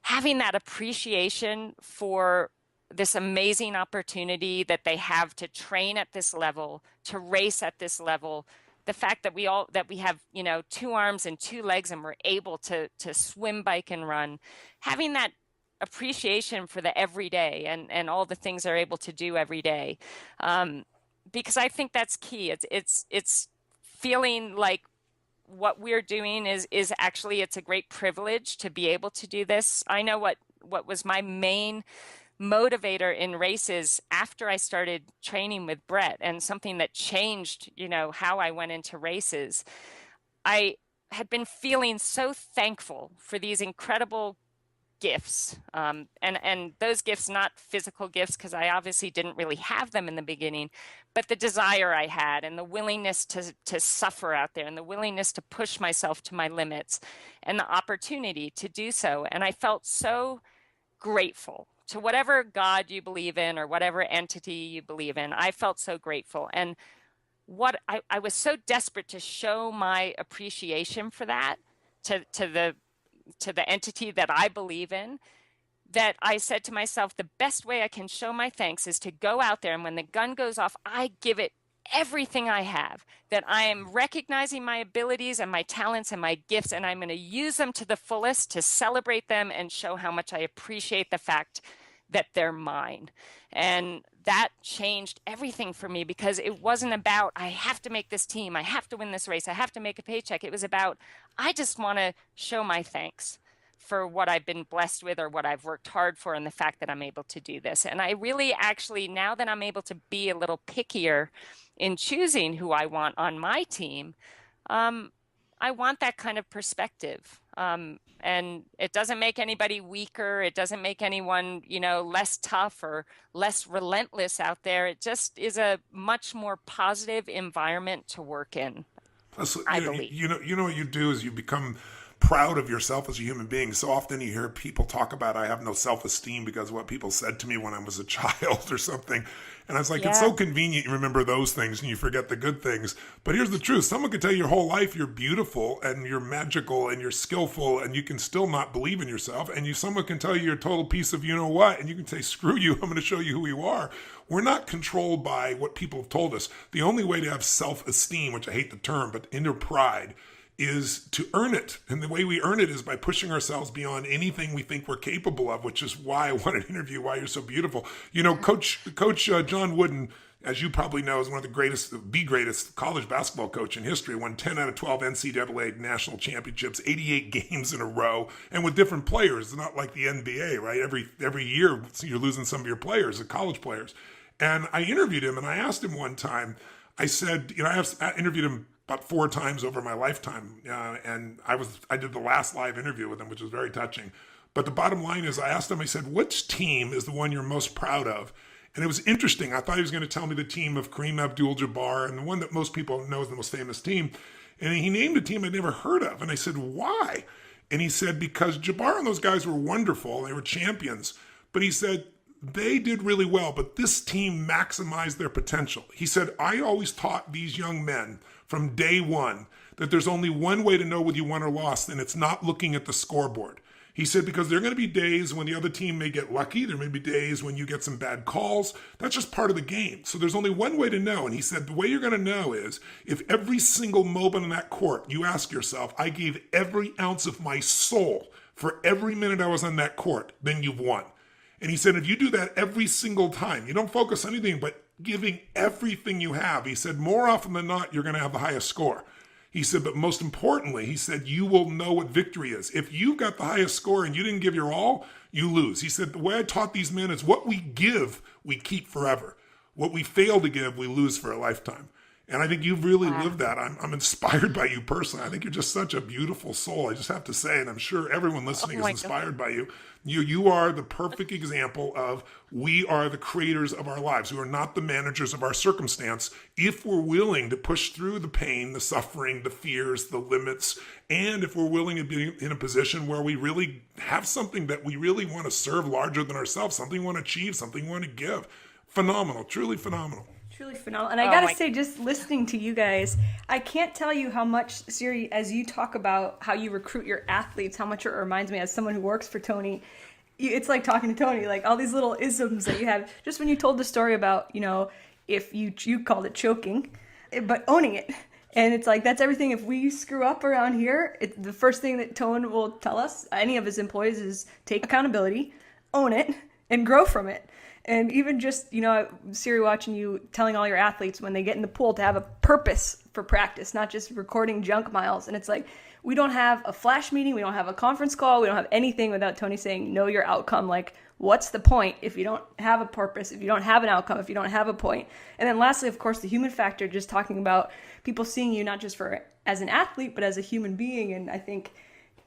having that appreciation for this amazing opportunity that they have to train at this level, to race at this level, the fact that we have, you know, 2 arms and 2 legs and we're able to swim, bike, and run, having that appreciation for the everyday and all the things they're able to do every day. Because I think that's key. It's feeling like what we're doing is actually, it's a great privilege to be able to do this. I know what was my main motivator in races after I started training with Brett, and something that changed, you know, how I went into races. I had been feeling so thankful for these incredible gifts, and those gifts, not physical gifts, because I obviously didn't really have them in the beginning, but the desire I had and the willingness to suffer out there and the willingness to push myself to my limits and the opportunity to do so. And I felt so grateful to whatever God you believe in or whatever entity you believe in. I felt so grateful. And what I was so desperate to show my appreciation for that to the entity that I believe in, that I said to myself, the best way I can show my thanks is to go out there, and when the gun goes off, I give it everything I have, that I am recognizing my abilities and my talents and my gifts, and I'm going to use them to the fullest to celebrate them and show how much I appreciate the fact that they're mine. And that changed everything for me, because it wasn't about, I have to make this team, I have to win this race, I have to make a paycheck. It was about, I just want to show my thanks for what I've been blessed with or what I've worked hard for, and the fact that I'm able to do this. And I really actually, now that I'm able to be a little pickier in choosing who I want on my team, I want that kind of perspective. And it doesn't make anybody weaker. It doesn't make anyone, you know, less tough or less relentless out there. It just is a much more positive environment to work in. Plus, I believe. You know what you do is you become proud of yourself as a human being. So often you hear people talk about, I have no self-esteem because of what people said to me when I was a child or something. And I was like, It's so convenient you remember those things and you forget the good things. But here's the truth. Someone could tell you your whole life you're beautiful and you're magical and you're skillful, and you can still not believe in yourself. And someone can tell you you're a total piece of you know what, and you can say, screw you, I'm going to show you who you are. We're not controlled by what people have told us. The only way to have self-esteem, which I hate the term, but inner pride, is to earn it. And the way we earn it is by pushing ourselves beyond anything we think we're capable of, which is why I wanted to interview Why You're So Beautiful. You know, Coach John Wooden, as you probably know, is one of the greatest college basketball coach in history, won 10 out of 12 NCAA national championships, 88 games in a row, and with different players. It's not like the NBA, right? Every year you're losing some of your players, the college players. And I interviewed him, and I asked him one time, I said, you know, I interviewed him about 4 times over my lifetime. And I did the last live interview with him, which was very touching. But the bottom line is, I asked him, I said, which team is the one you're most proud of? And it was interesting. I thought he was going to tell me the team of Kareem Abdul-Jabbar, and the one that most people know is the most famous team. And he named a team I'd never heard of. And I said, why? And he said, because Jabbar and those guys were wonderful. They were champions. But he said, they did really well, but this team maximized their potential. He said, I always taught these young men from day one that there's only one way to know whether you won or lost, and it's not looking at the scoreboard. He said, because there are going to be days when the other team may get lucky. There may be days when you get some bad calls. That's just part of the game. So there's only one way to know. And he said, the way you're going to know is if every single moment in that court, you ask yourself, I gave every ounce of my soul for every minute I was on that court, then you've won. And he said, if you do that every single time, you don't focus on anything but giving everything you have, he said, more often than not, you're going to have the highest score. He said, but most importantly, he said, you will know what victory is. If you got the highest score and you didn't give your all, you lose. He said, the way I taught these men is what we give, we keep forever. What we fail to give, we lose for a lifetime. And I think you've really lived that. I'm inspired by you personally. I think you're just such a beautiful soul. I just have to say, and I'm sure everyone listening is inspired by you. You are the perfect example of we are the creators of our lives. We are not the managers of our circumstance if we're willing to push through the pain, the suffering, the fears, the limits, and if we're willing to be in a position where we really have something that we really want to serve larger than ourselves, something we want to achieve, something we want to give. Phenomenal, truly phenomenal. Truly phenomenal. And I gotta say, just listening to you guys, I can't tell you how much, Siri, as you talk about how you recruit your athletes, how much it reminds me as someone who works for Tony. It's like talking to Tony, like all these little isms that you have. Just when you told the story about, you know, if you called it choking, but owning it. And it's like, that's everything. If we screw up around here, the first thing that Tone will tell us, any of his employees, is take accountability, own it, and grow from it. And even just, Siri, watching you telling all your athletes when they get in the pool to have a purpose for practice, not just recording junk miles. And it's like, we don't have a flash meeting, we don't have a conference call, we don't have anything without Tony saying, know your outcome. Like, what's the point if you don't have a purpose, if you don't have an outcome, if you don't have a point? And then lastly, of course, the human factor, just talking about people seeing you not just as an athlete, but as a human being. And I think,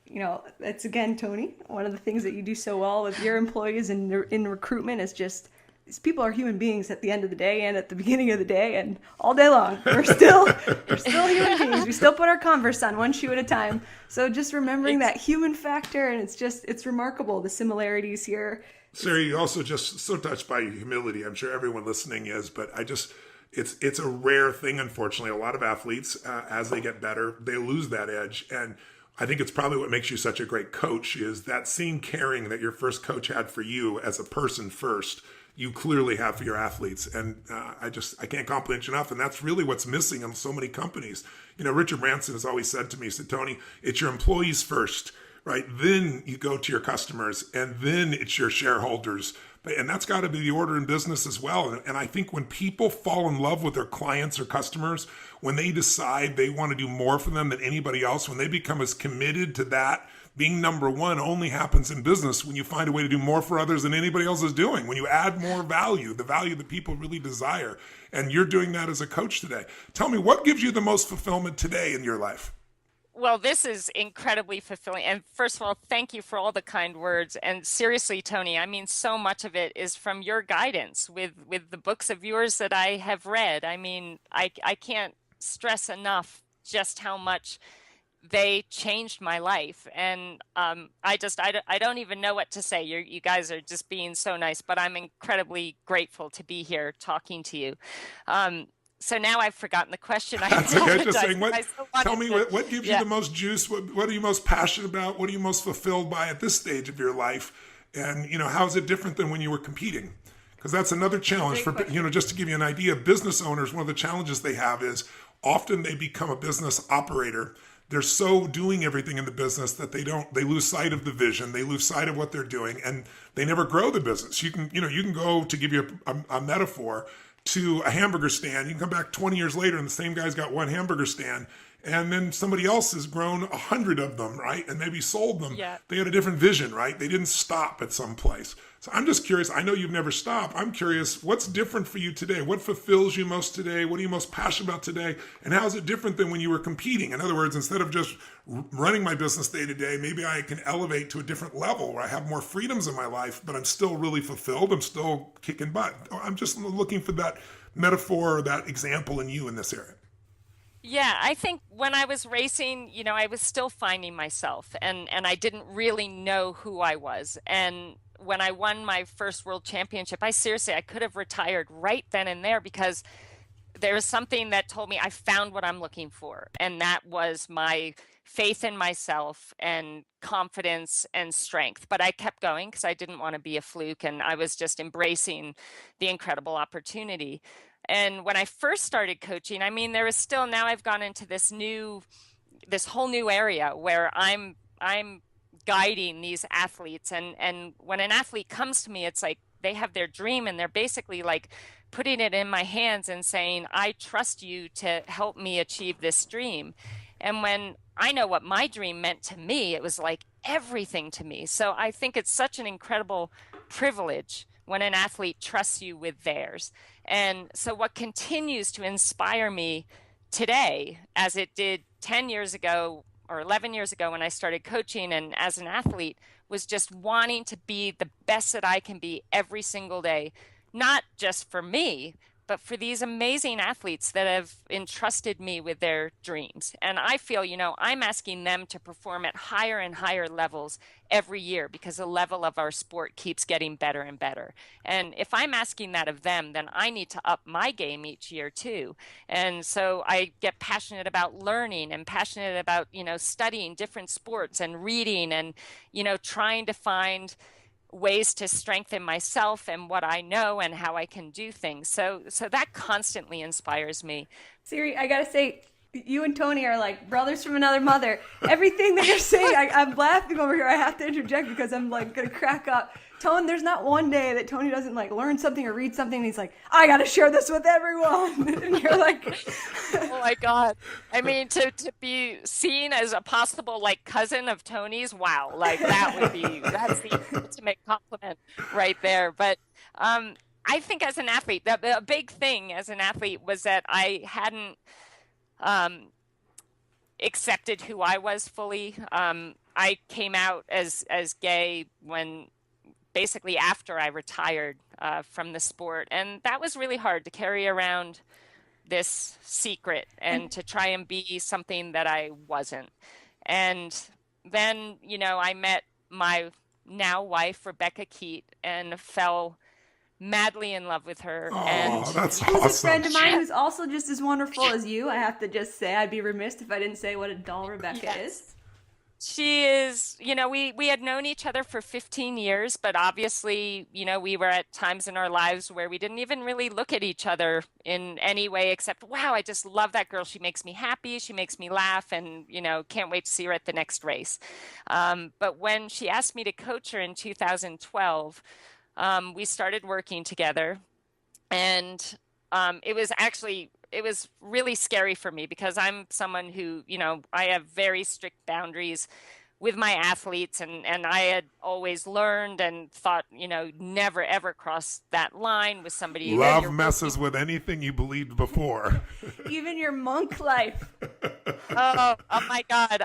it's, again, Tony, one of the things that you do so well with your employees and in recruitment is just, these people are human beings at the end of the day and at the beginning of the day and all day long. We're still human beings. We still put our Converse on one shoe at a time. So just remembering that human factor, and it's remarkable, the similarities here. Sarah, you're also just so touched by your humility. I'm sure everyone listening is, but it's a rare thing, unfortunately. A lot of athletes, as they get better, they lose that edge. And I think it's probably what makes you such a great coach is that same caring that your first coach had for you as a person first, you clearly have for your athletes. And I can't compliment you enough. And that's really what's missing in so many companies. Richard Branson has always said to me, he said, Tony, it's your employees first, right? Then you go to your customers, and then it's your shareholders. And that's got to be the order in business as well. And I think when people fall in love with their clients or customers, when they decide they want to do more for them than anybody else, when they become as committed to that, being number one only happens in business when you find a way to do more for others than anybody else is doing. When you add more value, the value that people really desire. And you're doing that as a coach today. Tell me, what gives you the most fulfillment today in your life? Well, this is incredibly fulfilling. And first of all, thank you for all the kind words. And seriously, Tony, I mean, so much of it is from your guidance with the books of yours that I have read. I mean, I can't stress enough just how much they changed my life. And I don't even know what to say. You guys are just being so nice, but I'm incredibly grateful to be here talking to you. So now I've forgotten the question. That's okay. Just saying, tell me what gives you the most juice? What are you most passionate about? What are you most fulfilled by at this stage of your life? And, how is it different than when you were competing? Because that's another challenge for, just to give you an idea, business owners, one of the challenges they have is often they become a business operator. They're so doing everything in the business that they lose sight of the vision. They lose sight of what they're doing, and they never grow the business. You can go, to give you a metaphor, to a hamburger stand. You can come back 20 years later and the same guy's got one hamburger stand, and then somebody else has grown 100 of them, right? And maybe sold them. Yeah. They had a different vision, right? They didn't stop at some place. So I'm just curious. I know you've never stopped. I'm curious, what's different for you today? What fulfills you most today? What are you most passionate about today? And how is it different than when you were competing? In other words, instead of just running my business day to day, maybe I can elevate to a different level where I have more freedoms in my life, but I'm still really fulfilled. I'm still kicking butt. I'm just looking for that metaphor or that example in you in this area. Yeah, I think when I was racing, I was still finding myself, and I didn't really know who I was. And when I won my first world championship, I could have retired right then and there, because there was something that told me I found what I'm looking for. And that was my faith in myself and confidence and strength. But I kept going because I didn't want to be a fluke, and I was just embracing the incredible opportunity. And when I first started coaching, I mean, there was still, now I've gone into this whole new area where I'm guiding these athletes. And when an athlete comes to me, it's like they have their dream, and they're basically like putting it in my hands and saying, I trust you to help me achieve this dream. And when I know what my dream meant to me, it was like everything to me. So I think it's such an incredible privilege when an athlete trusts you with theirs. And so what continues to inspire me today, as it did 10 years ago or 11 years ago when I started coaching and as an athlete, was just wanting to be the best that I can be every single day, not just for me, but for these amazing athletes that have entrusted me with their dreams. And I feel, I'm asking them to perform at higher and higher levels every year, because the level of our sport keeps getting better and better. And if I'm asking that of them, then I need to up my game each year too. And so I get passionate about learning and passionate about, studying different sports and reading and, trying to find ways to strengthen myself and what I know and how I can do things. So that constantly inspires me. Siri, I gotta say, You and Tony are like brothers from another mother. Everything that you're saying, I'm laughing over here. I have to interject because I'm like gonna crack up. Tone, there's not one day that Tony doesn't like learn something or read something and he's like, I gotta share this with everyone. And you're like, Oh my God. I mean, to be seen as a possible like cousin of Tony's, wow, like that's the ultimate compliment right there. But I think as an athlete, the big thing as an athlete was that I hadn't um, accepted who I was fully. I came out as gay when basically after I retired from the sport, and that was really hard to carry around this secret and to try and be something that I wasn't. And then, I met my now wife, Rebecca Keat, and fell madly in love with her. And Oh, that's who's a awesome. friend of mine who's also just as wonderful as you. I have to just say, I'd be remiss if I didn't say what a doll Rebecca is. she is, we had known each other for 15 years, but obviously, we were at times in our lives where we didn't even really look at each other in any way except, wow, I just love that girl. She makes me happy. She makes me laugh, and, can't wait to see her at the next race. But when she asked me to coach her in 2012, we started working together, and it was really scary for me because I'm someone who, I have very strict boundaries with my athletes, and I had always learned and thought, never ever cross that line with somebody that Love you're messes with anything you believed before. Even your monk life. oh my God.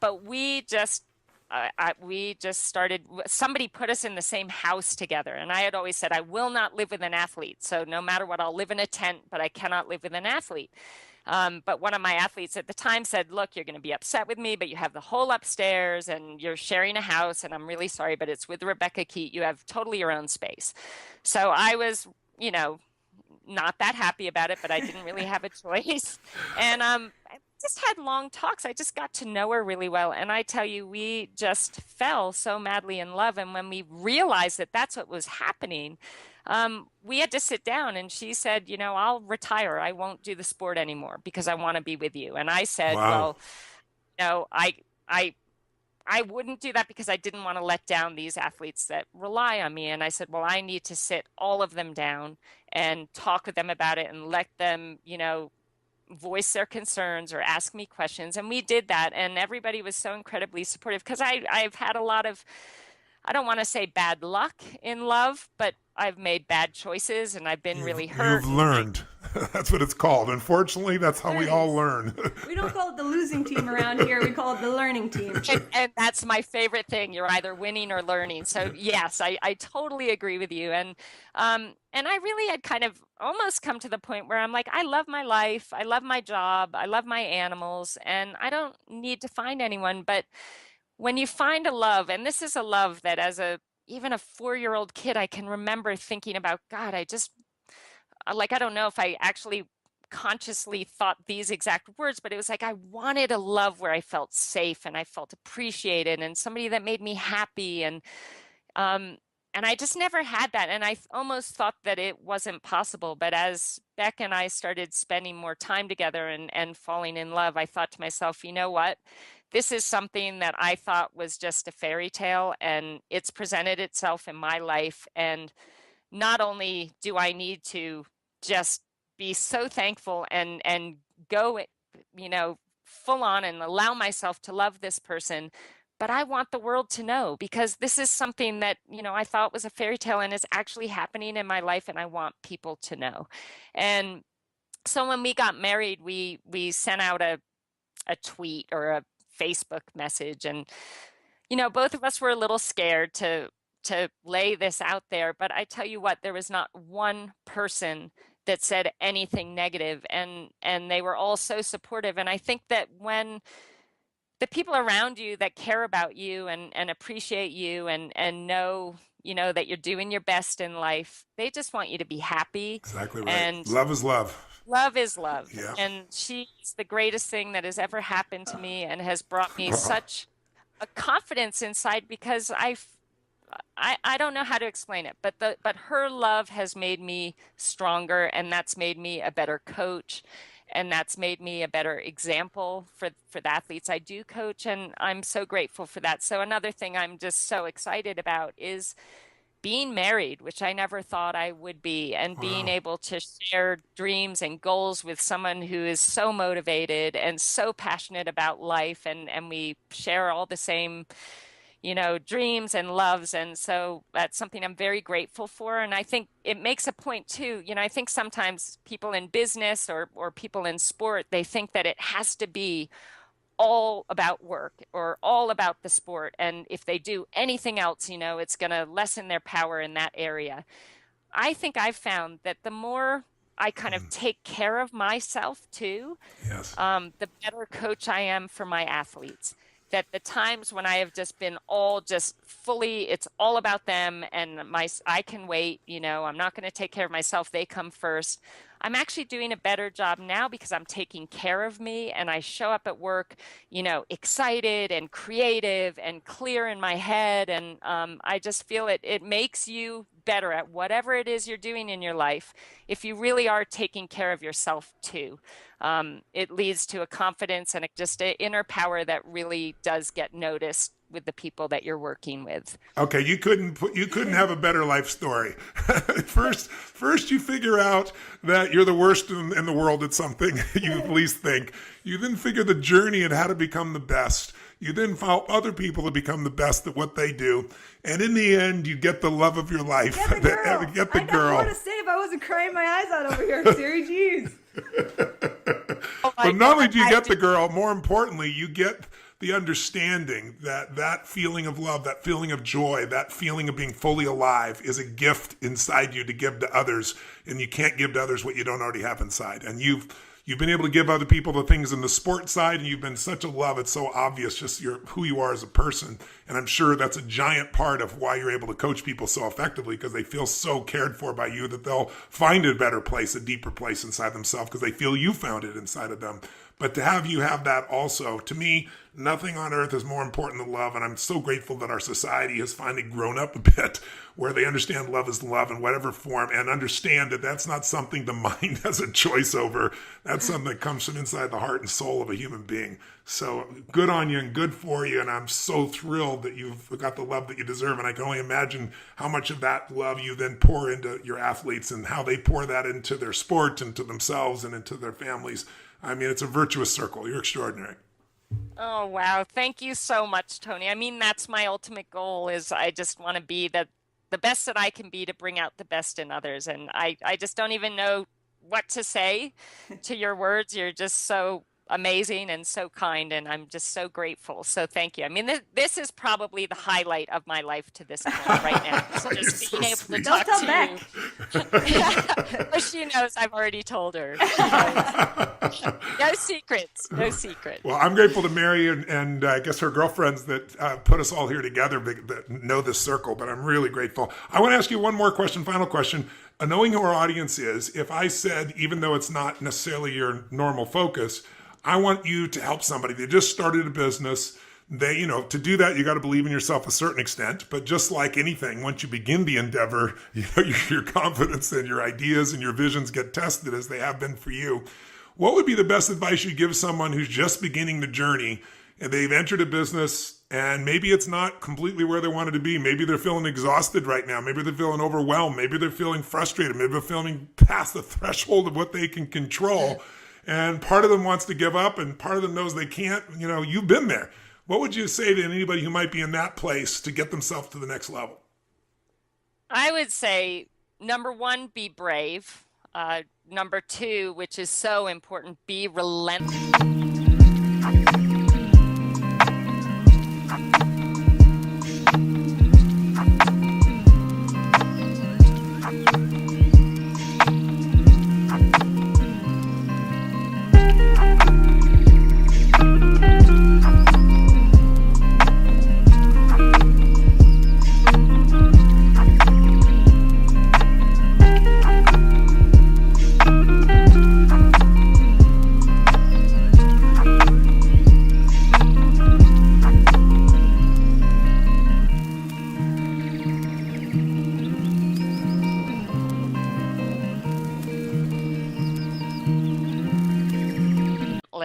But we just started, somebody put us in the same house together. And I had always said, I will not live with an athlete. So no matter what, I'll live in a tent, but I cannot live with an athlete. But one of my athletes at the time said, look, you're going to be upset with me, but you have the whole upstairs and you're sharing a house. And I'm really sorry, but it's with Rebecca Keat. You have totally your own space. So I was, not that happy about it, but I didn't really have a choice. And I just had long talks. I just got to know her really well. And I tell you, we just fell so madly in love. And when we realized that that's what was happening, we had to sit down, and she said, I'll retire. I won't do the sport anymore because I want to be with you. And I said, Wow. well, no, I wouldn't do that because I didn't want to let down these athletes that rely on me. And I said, well, I need to sit all of them down and talk with them about it and let them, voice their concerns or ask me questions. And we did that. And everybody was so incredibly supportive because I've had a lot of, I don't want to say bad luck in love, but I've made bad choices and I've been really hurt. You've learned. That's what it's called. Unfortunately, that's how we all learn. We don't call it the losing team around here. We call it the learning team. And that's my favorite thing. You're either winning or learning. So yes, I totally agree with you. And I really had kind of almost come to the point where I'm like, I love my life. I love my job. I love my animals, and I don't need to find anyone. But when you find a love, and this is a love that even a 4-year-old kid, I can remember thinking about, God, I don't know if I actually consciously thought these exact words, but it was like I wanted a love where I felt safe and I felt appreciated and somebody that made me happy. And I just never had that. And I almost thought that it wasn't possible. But as Beck and I started spending more time together and falling in love, I thought to myself, you know what? This is something that I thought was just a fairy tale, and it's presented itself in my life. And not only do I need to just be so thankful and go, full on and allow myself to love this person, but I want the world to know, because this is something that, I thought was a fairy tale and is actually happening in my life, and I want people to know. And so when we got married, we sent out a tweet or a Facebook message, and both of us were a little scared to lay this out there, but I tell you what, there was not one person that said anything negative, and they were all so supportive. And I think that when the people around you that care about you and appreciate you and know that you're doing your best in life, they just want you to be happy. Exactly right. And love is love. Love is love. Yeah. And she's the greatest thing that has ever happened to me, and has brought me such a confidence inside, because I don't know how to explain it, but her love has made me stronger, and that's made me a better coach. and that's made me a better example for the athletes I do coach, and I'm so grateful for that. So another thing I'm just so excited about is being married, which I never thought I would be, and being Wow. able to share dreams and goals with someone who is so motivated and so passionate about life, and we share all the same, dreams and loves. And so that's something I'm very grateful for. And I think it makes a point too. I think sometimes people in business or people in sport, they think that it has to be all about work or all about the sport. And if they do anything else, it's going to lessen their power in that area. I think I've found that the more I kind of take care of myself too, Yes. the better coach I am for my athletes. That the times when I have just been all just fully, it's all about them and I can wait, I'm not going to take care of myself. They come first. I'm actually doing a better job now because I'm taking care of me, and I show up at work, excited and creative and clear in my head. And I just feel it makes you better at whatever it is you're doing in your life if you really are taking care of yourself too. It leads to a confidence and just an inner power that really does get noticed with the people that you're working with. Okay, you couldn't have a better life story. First you figure out that you're the worst in the world at something you at least think. You then figure the journey and how to become the best. You then follow other people to become the best at what they do. And in the end, you get the love of your life. Get the girl. Get the I girl. don't know what to say if I wasn't crying my eyes out over here, Siri. Jeez. But not only do you get the girl, more importantly, you get the understanding that feeling of love, that feeling of joy, that feeling of being fully alive is a gift inside you to give to others, and you can't give to others what you don't already have inside. And you've been able to give other people the things in the sport side, and you've been such a love. It's so obvious just who you are as a person. And I'm sure that's a giant part of why you're able to coach people so effectively, because they feel so cared for by you that they'll find a better place, a deeper place inside themselves, because they feel you found it inside of them. But to have you have that also, to me, nothing on earth is more important than love. And I'm so grateful that our society has finally grown up a bit where they understand love is love in whatever form, and understand that that's not something the mind has a choice over. That's something that comes from inside the heart and soul of a human being. So good on you and good for you. And I'm so thrilled that you've got the love that you deserve. And I can only imagine how much of that love you then pour into your athletes and how they pour that into their sport, into themselves, and into their families. I mean, it's a virtuous circle. You're extraordinary. Oh, wow. Thank you so much, Tony. I mean, that's my ultimate goal, is I just want to be the best that I can be to bring out the best in others. And I just don't even know what to say to your words. You're just so amazing and so kind, and I'm just so grateful. So thank you. I mean, this is probably the highlight of my life to this point right now. So just being able to talk to you. Well, she knows. I've already told her. No secrets. No secrets. Well, I'm grateful to Mary and I guess her girlfriends that put us all here together that know this circle, but I'm really grateful. I want to ask you one more question, final question. Knowing who our audience is, if I said, even though it's not necessarily your normal focus, I want you to help somebody. They just started a business. To do that, you got to believe in yourself a certain extent. But just like anything, once you begin the endeavor, your confidence and your ideas and your visions get tested, as they have been for you. What would be the best advice you give someone who's just beginning the journey and they've entered a business and maybe it's not completely where they wanted to be? Maybe they're feeling exhausted right now. Maybe they're feeling overwhelmed. Maybe they're feeling frustrated. Maybe they're feeling past the threshold of what they can control. And part of them wants to give up and part of them knows they can't. You've been there. What would you say to anybody who might be in that place to get themselves to the next level? I would say, number one, be brave. Number two, which is so important, be relentless.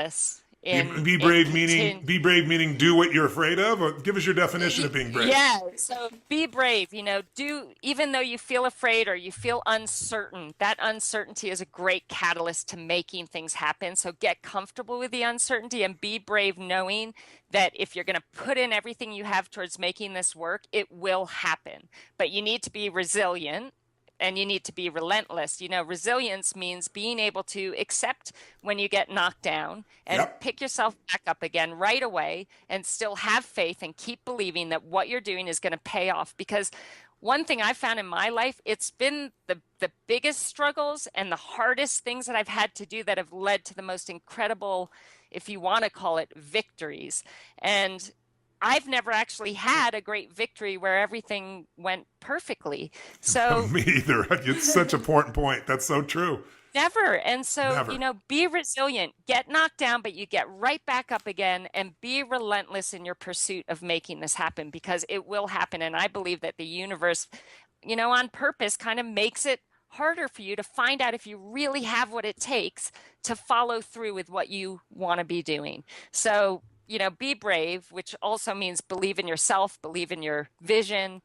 relentless Be in brave meaning do what you're afraid of, or give us your definition of being brave. Yeah, so be brave, do even though you feel afraid or you feel uncertain, that uncertainty is a great catalyst to making things happen. So get comfortable with the uncertainty and be brave knowing that if you're going to put in everything you have towards making this work, it will happen. But you need to be resilient. And you need to be relentless. Resilience means being able to accept when you get knocked down and Yep. pick yourself back up again right away and still have faith and keep believing that what you're doing is going to pay off. Because one thing I've found in my life, it's been the biggest struggles and the hardest things that I've had to do that have led to the most incredible, if you want to call it, victories. And I've never actually had a great victory where everything went perfectly. So Me either. It's such an important point. That's so true. never. And so, Never. be resilient, get knocked down, but you get right back up again and be relentless in your pursuit of making this happen because it will happen. And I believe that the universe, on purpose kind of makes it harder for you to find out if you really have what it takes to follow through with what you want to be doing. So, be brave, which also means believe in yourself, believe in your vision,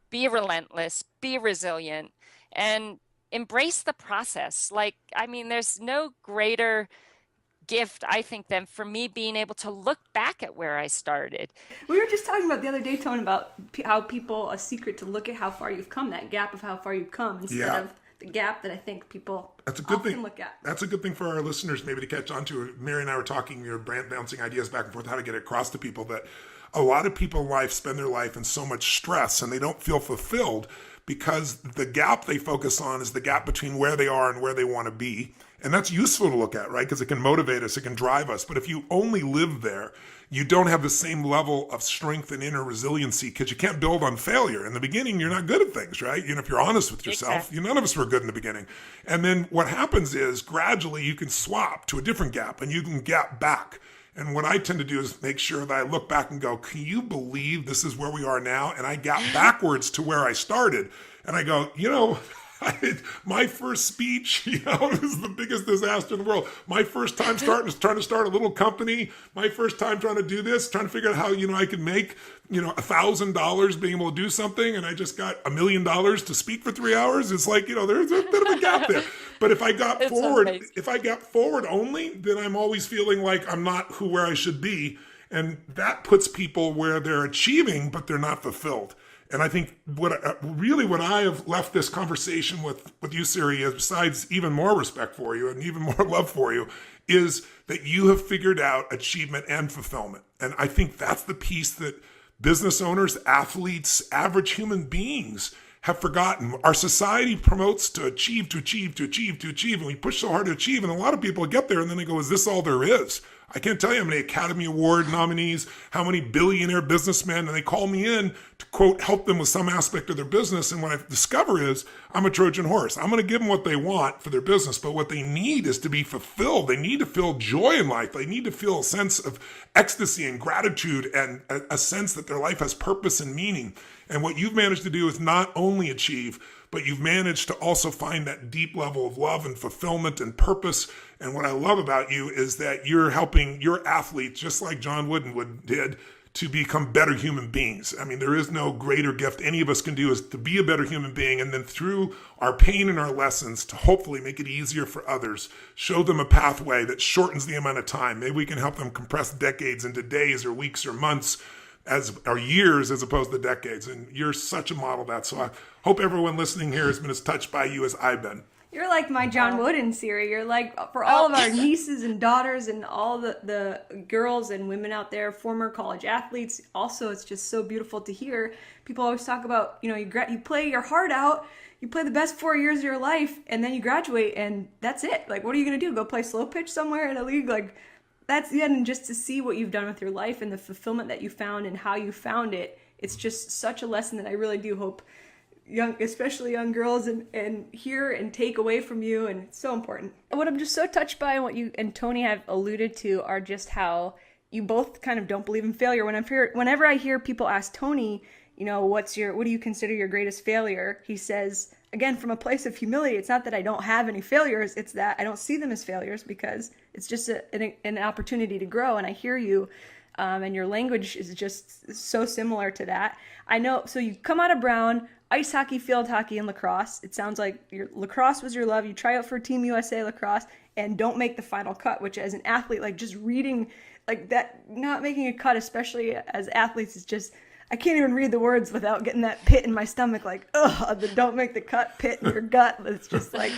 be relentless, be resilient, and embrace the process. There's no greater gift, I think, than for me being able to look back at where I started. We were just talking about the other day, Tone, about how a secret to look at how far you've come, that gap of how far you've come, instead of the gap that I think people often look at. That's a good thing for our listeners maybe to catch on to. Mary and I were talking, brand bouncing ideas back and forth, how to get across to people that a lot of people in life spend their life in so much stress and they don't feel fulfilled because the gap they focus on is the gap between where they are and where they want to be. And that's useful to look at, right? Because it can motivate us, it can drive us. But if you only live there, you don't have the same level of strength and inner resiliency because you can't build on failure. In the beginning, you're not good at things, right? If you're honest with yourself, Exactly. none of us were good in the beginning. And then what happens is gradually you can swap to a different gap and you can gap back. And what I tend to do is make sure that I look back and go, can you believe this is where we are now? And I gap backwards to where I started. And I go, my first speech, was the biggest disaster in the world. My first time trying to start a little company. My first time trying to do this, trying to figure out how, I could make, $1,000 being able to do something. And I just got $1 million to speak for 3 hours. It's like, there's a bit of a gap there. But if I got forward only, then I'm always feeling like I'm not where I should be. And that puts people where they're achieving, but they're not fulfilled. And I think what I have left this conversation with you, Siri, besides even more respect for you and even more love for you, is that you have figured out achievement and fulfillment. And I think that's the piece that business owners, athletes, average human beings have forgotten. Our society promotes to achieve. And we push so hard to achieve. And a lot of people get there and then they go, is this all there is? I can't tell you how many Academy Award nominees, how many billionaire businessmen, and they call me in to, quote, help them with some aspect of their business. And what I discover is I'm a Trojan horse. I'm going to give them what they want for their business, but what they need is to be fulfilled. They need to feel joy in life. They need to feel a sense of ecstasy and gratitude and a sense that their life has purpose and meaning. And what you've managed to do is not only achieve, but you've managed to also find that deep level of love and fulfillment and purpose. And what I love about you is that you're helping your athletes, just like John Wooden did, to become better human beings. I mean, there is no greater gift any of us can do is to be a better human being. And then through our pain and our lessons to hopefully make it easier for others, show them a pathway that shortens the amount of time. Maybe we can help them compress decades into days or weeks or months or years as opposed to decades. And you're such a model of that. So I hope everyone listening here has been as touched by you as I've been. You're like my John Wooden, Siri. You're like, for all of our nieces and daughters and all the girls and women out there, former college athletes. Also, it's just so beautiful to hear. People always talk about, you play your heart out, you play the best 4 years of your life, and then you graduate, and that's it. Like, what are you going to do? Go play slow pitch somewhere in a league? Like, that's the end. And just to see what you've done with your life and the fulfillment that you found and how you found it, it's just such a lesson that I really do hope especially young girls and hear and take away from you, and it's so important. What I'm just so touched by and what you and Tony have alluded to are just how you both kind of don't believe in failure. Whenever I hear people ask Tony, what do you consider your greatest failure? He says, again, from a place of humility, it's not that I don't have any failures, it's that I don't see them as failures because it's just an opportunity to grow. And I hear you, and your language is just so similar to that. I know, so you come out of Brown, ice hockey, field hockey, and lacrosse. It sounds like your lacrosse was your love. You try out for Team USA lacrosse and don't make the final cut, which as an athlete, like just reading like that, not making a cut, especially as athletes, is just, I can't even read the words without getting that pit in my stomach, like, ugh, the don't make the cut pit in your gut. It's just like,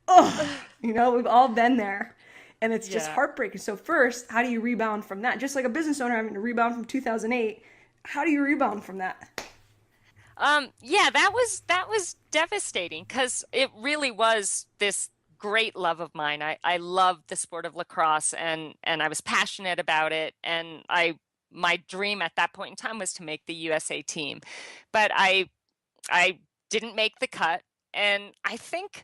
ugh, we've all been there. And it's just heartbreaking. So first, how do you rebound from that? Just like a business owner having to rebound from 2008, how do you rebound from that? Yeah, that was devastating because it really was this great love of mine. I loved the sport of lacrosse and I was passionate about it. And my dream at that point in time was to make the USA team. But I didn't make the cut. And I think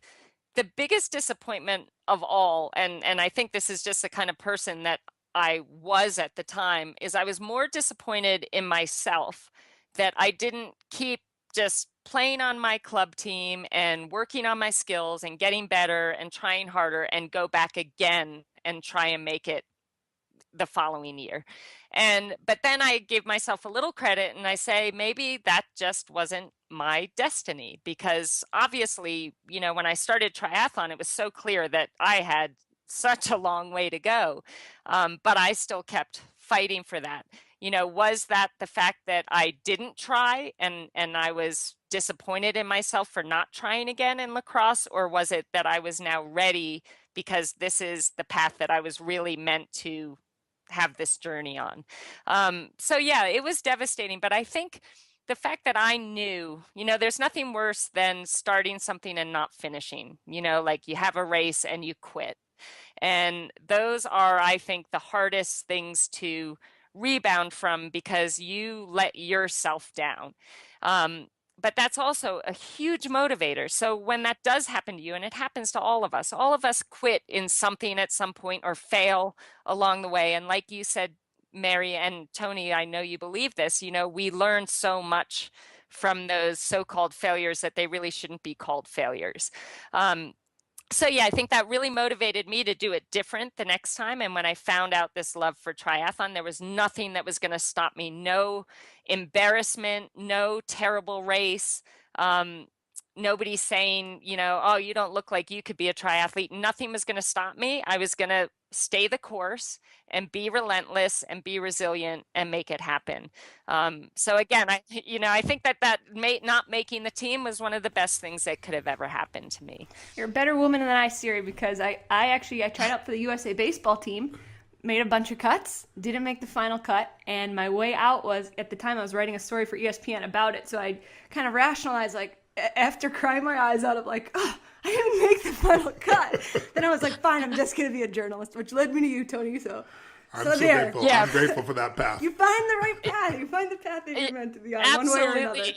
the biggest disappointment of all, and I think this is just the kind of person that I was at the time, is I was more disappointed in myself that I didn't keep just playing on my club team and working on my skills and getting better and trying harder and go back again and try and make it the following year. But then I give myself a little credit and I say, maybe that just wasn't my destiny, because obviously, when I started triathlon, it was so clear that I had such a long way to go. But I still kept fighting for that. Was that the fact that I didn't try and I was disappointed in myself for not trying again in lacrosse? Or was it that I was now ready because this is the path that I was really meant to have this journey on? So yeah, it was devastating. But I think the fact that I knew, there's nothing worse than starting something and not finishing, like you have a race and you quit. And those are, I think, the hardest things to rebound from because you let yourself down. But that's also a huge motivator. So when that does happen to you, and it happens to all of us quit in something at some point or fail along the way. And like you said, Mary and Tony, I know you believe this, we learn so much from those so-called failures that they really shouldn't be called failures. So yeah, I think that really motivated me to do it different the next time. And when I found out this love for triathlon, there was nothing that was going to stop me. No embarrassment, no terrible race. Nobody saying, oh, you don't look like you could be a triathlete. Nothing was going to stop me. I was going to stay the course and be relentless and be resilient and make it happen. So again, I think that not making the team was one of the best things that could have ever happened to me. You're a better woman than I, Siri, because I tried out for the USA baseball team, made a bunch of cuts, didn't make the final cut, and my way out was, at the time I was writing a story for ESPN about it, so I kind of rationalized, like, after crying my eyes out of like, oh, I didn't make the final cut. Then I was like, fine, I'm just going to be a journalist, which led me to you, Tony. So I'm so grateful. Yeah. I'm grateful for that path. You find the right path. You find the path that you're meant to be on, absolutely. one way or another.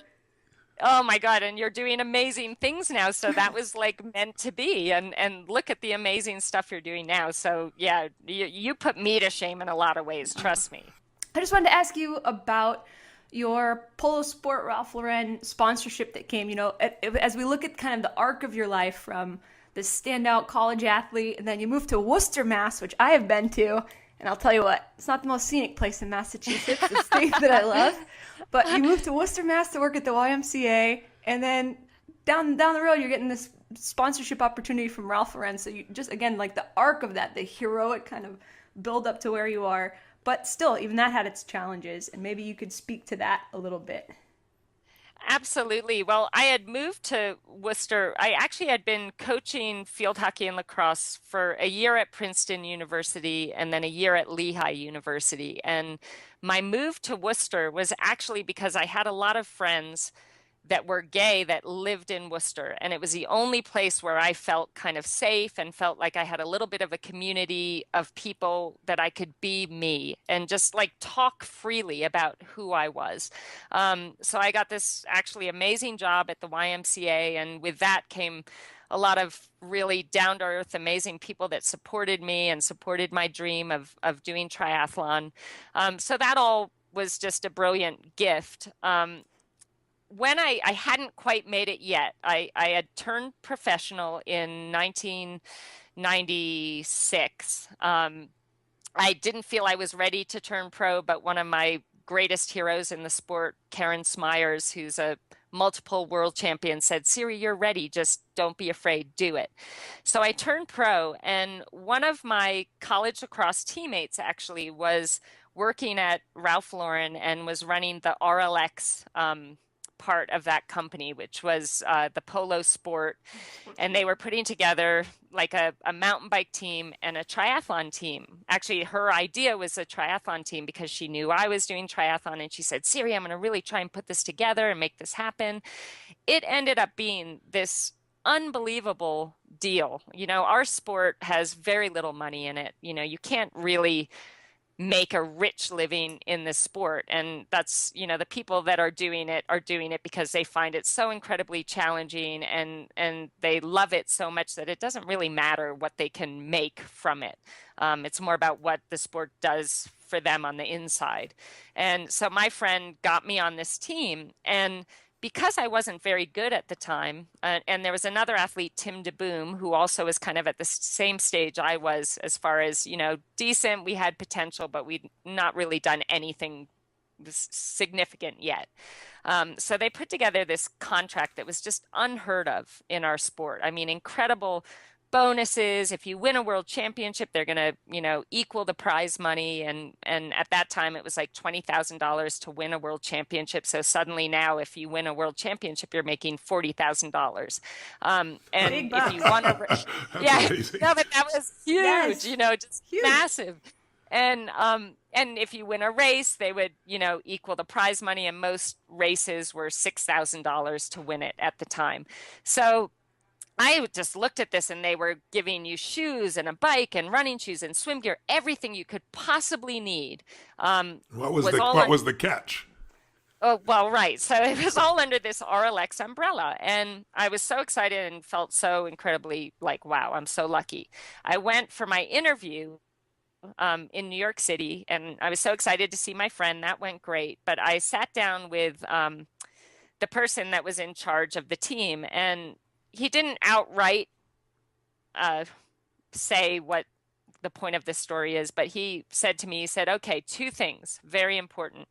Oh my God. And you're doing amazing things now. So that was like meant to be. And look at the amazing stuff you're doing now. So yeah, you put me to shame in a lot of ways. Trust me. I just wanted to ask you about your Polo Sport Ralph Lauren sponsorship that came, as we look at kind of the arc of your life from the standout college athlete, and then you moved to Worcester, Mass, which I have been to, and I'll tell you what, it's not the most scenic place in Massachusetts, the state that I love, but you moved to Worcester, Mass to work at the YMCA, and then down the road you're getting this sponsorship opportunity from Ralph Lauren. So you just, again, like the arc of that, the heroic kind of build up to where you are. But still, even that had its challenges, and maybe you could speak to that a little bit. Absolutely. Well, I had moved to Worcester. I actually had been coaching field hockey and lacrosse for a year at Princeton University and then a year at Lehigh University. And my move to Worcester was actually because I had a lot of friends that were gay that lived in Worcester. And it was the only place where I felt kind of safe and felt like I had a little bit of a community of people that I could be me and just like talk freely about who I was. So I got this actually amazing job at the YMCA. And with that came a lot of really down to earth, amazing people that supported me and supported my dream of doing triathlon. So that all was just a brilliant gift. when I hadn't quite made it yet, I had turned professional in 1996. I didn't feel I was ready to turn pro, but one of my greatest heroes in the sport, Karen Smyers, who's a multiple world champion, said, Siri, you're ready. Just don't be afraid. Do it. So I turned pro, and one of my college lacrosse teammates actually was working at Ralph Lauren and was running the RLX part of that company, which was the polo sport. And they were putting together like a mountain bike team and a triathlon team. Actually, her idea was a triathlon team because she knew I was doing triathlon. And she said, Siri, I'm going to really try and put this together and make this happen. It ended up being this unbelievable deal. You know, our sport has very little money in it. You know, you can't really make a rich living in this sport. And that's, you know, the people that are doing it because they find it so incredibly challenging, and they love it so much that it doesn't really matter what they can make from it. It's more about what the sport does for them on the inside. And so my friend got me on this team, and because I wasn't very good at the time, and there was another athlete, Tim DeBoom, who also was kind of at the same stage I was as far as, you know, decent. We had potential, but we'd not really done anything significant yet. So they put together this contract that was just unheard of in our sport. I mean, incredible bonuses. If you win a world championship, they're going to, you know, equal the prize money. And at that time, it was like $20,000 to win a world championship. So suddenly now, if you win a world championship, you're making $40,000. And if you won yeah, no, but that was huge, yes. You know, just huge. Massive. And if you win a race, they would, you know, equal the prize money. And most races were $6,000 to win it at the time. So I just looked at this, and they were giving you shoes and a bike and running shoes and swim gear, everything you could possibly need. What was the catch? Oh, well, right. So it was all under this RLX umbrella. And I was so excited and felt so incredibly like, wow, I'm so lucky. I went for my interview in New York City, and I was so excited to see my friend. That went great. But I sat down with the person that was in charge of the team, and he didn't outright say what the point of this story is, but he said to me, he said, okay, two things, very important.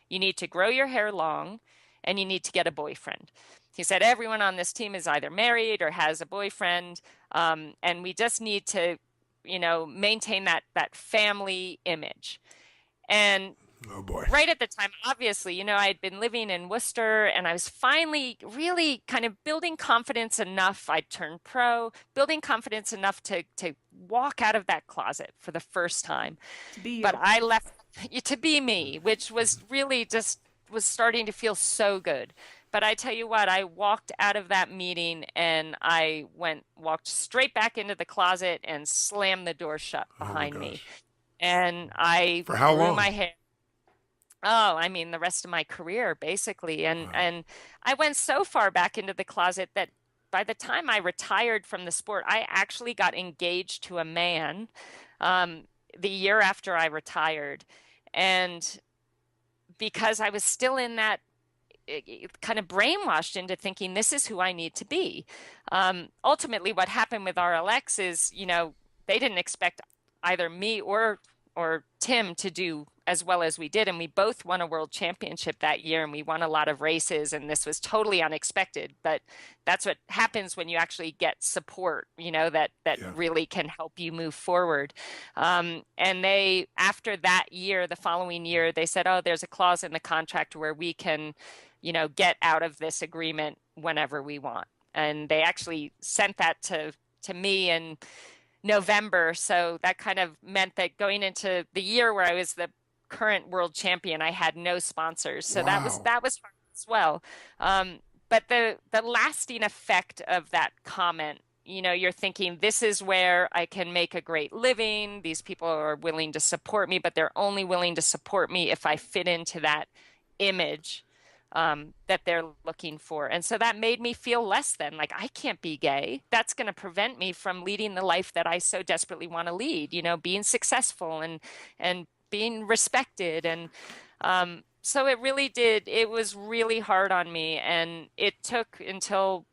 You need to grow your hair long, and you need to get a boyfriend. He said, everyone on this team is either married or has a boyfriend, and we just need to, you know, maintain that family image. And oh boy. Right at the time, obviously, you know, I'd been living in Worcester, and I was finally really kind of building confidence enough. I turned pro, building confidence enough to walk out of that closet for the first time. But I left to be me, which was really just was starting to feel so good. But I tell you what, I walked out of that meeting, and I walked straight back into the closet and slammed the door shut behind me. And I for how long? My hair. Oh, I mean, the rest of my career, basically. And I went so far back into the closet that by the time I retired from the sport, I actually got engaged to a man the year after I retired. And because I was still in that kind of brainwashed into thinking this is who I need to be. Ultimately, what happened with RLX is, you know, they didn't expect either me or Tim to do as well as we did. And we both won a world championship that year, and we won a lot of races, and this was totally unexpected. But that's what happens when you actually get support, you know, that really can help you move forward. And they, after that year, the following year, they said, oh, there's a clause in the contract where we can, you know, get out of this agreement whenever we want. And they actually sent that to me in November. So that kind of meant that going into the year where I was the current world champion, I had no sponsors. So wow. that was hard as well. But the lasting effect of that comment, you know, you're thinking, this is where I can make a great living. These people are willing to support me, but they're only willing to support me if I fit into that image that they're looking for. And so that made me feel less than, like, I can't be gay. That's going to prevent me from leading the life that I so desperately want to lead, you know, being successful and being respected. And so it was really hard on me. And it took until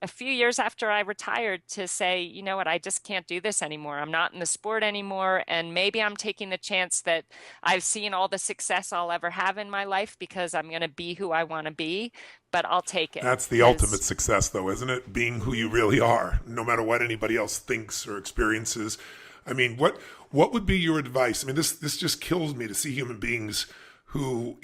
a few years after I retired to say, you know what, I just can't do this anymore. I'm not in the sport anymore. And maybe I'm taking the chance that I've seen all the success I'll ever have in my life because I'm going to be who I want to be, but I'll take it. That's the ultimate success, though, isn't it? Being who you really are, no matter what anybody else thinks or experiences. I mean, what would be your advice? I mean, this just kills me to see human beings who,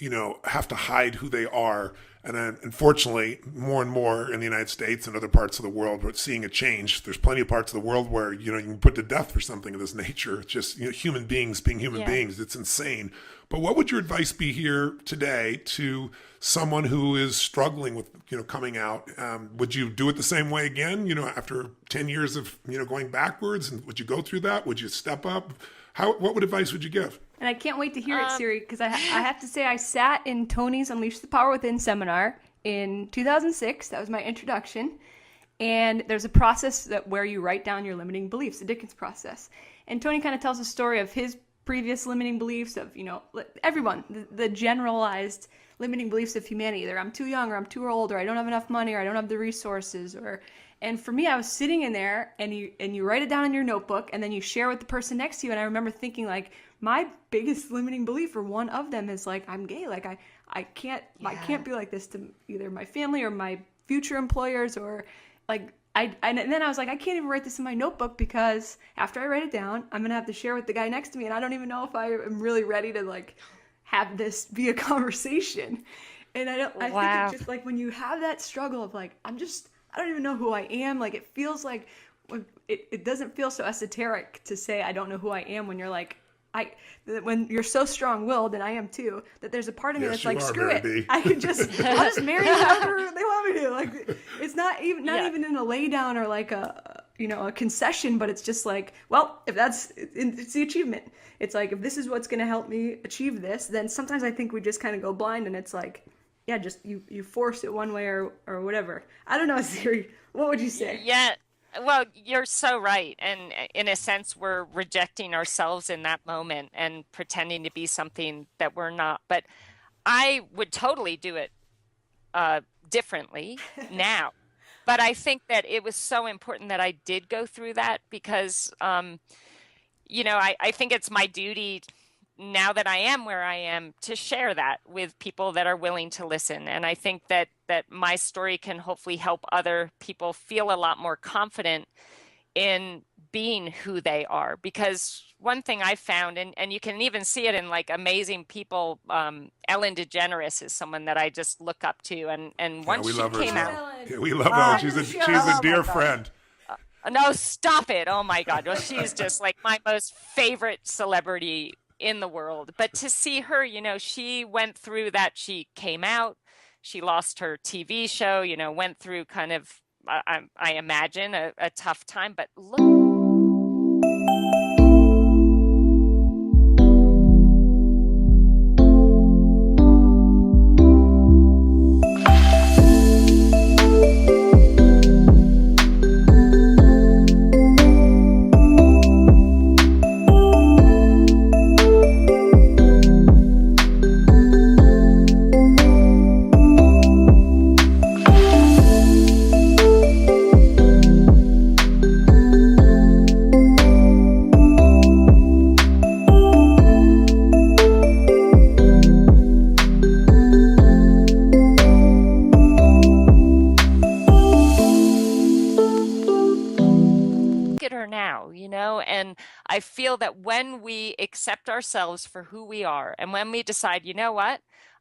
have to hide who they are. And unfortunately, more and more in the United States and other parts of the world, we're seeing a change. There's plenty of parts of the world where, you can put to death for something of this nature. It's just, human beings being human beings. It's insane. But what would your advice be here today to someone who is struggling with, coming out? Would you do it the same way again, after 10 years of, going backwards? And would you go through that? Would you step up? What advice would you give? And I can't wait to hear it, Siri, because I have to say I sat in Tony's Unleash the Power Within seminar in 2006. That was my introduction. And there's a process where you write down your limiting beliefs, the Dickens process. And Tony kind of tells a story of his previous limiting beliefs of, everyone, the generalized limiting beliefs of humanity. Either I'm too young or I'm too old or I don't have enough money or I don't have the resources And for me, I was sitting in there and you write it down in your notebook and then you share with the person next to you. And I remember thinking my biggest limiting belief, or one of them, is I'm gay. I can't be like this to either my family or my future employers or and then I was I can't even write this in my notebook because after I write it down, I'm going to have to share with the guy next to me. And I don't even know if I am really ready to have this be a conversation. And I think it's just when you have that struggle of I don't even know who I am. It feels it doesn't feel so esoteric to say I don't know who I am when you're when you're so strong-willed, and I am too, that there's a part of me that's screw it. I'll just marry whoever they want me to. It's not even in a lay down or a concession, but it's just well, if it's the achievement. It's if this is what's going to help me achieve this, then sometimes I think we just kind of go blind, and it's just you force it one way or whatever. I don't know, Siri. What would you say? Yeah. Well, you're so right. And in a sense, we're rejecting ourselves in that moment and pretending to be something that we're not. But I would totally do it differently now. But I think that it was so important that I did go through that because, I think it's my duty now that I am where I am to share that with people that are willing to listen. And I think that my story can hopefully help other people feel a lot more confident in being who they are. Because one thing I found, and you can even see it in amazing people, Ellen DeGeneres is someone that I just look up to. And once she came out. Yeah, we love Ellen. She's a dear friend. No, stop it. Oh my God. Well, she's just my most favorite celebrity in the world. But to see her, she went through that. She came out, she lost her TV show, went through kind of, I imagine, a tough time. But look. And I feel that when we accept ourselves for who we are, and when we decide, you know what,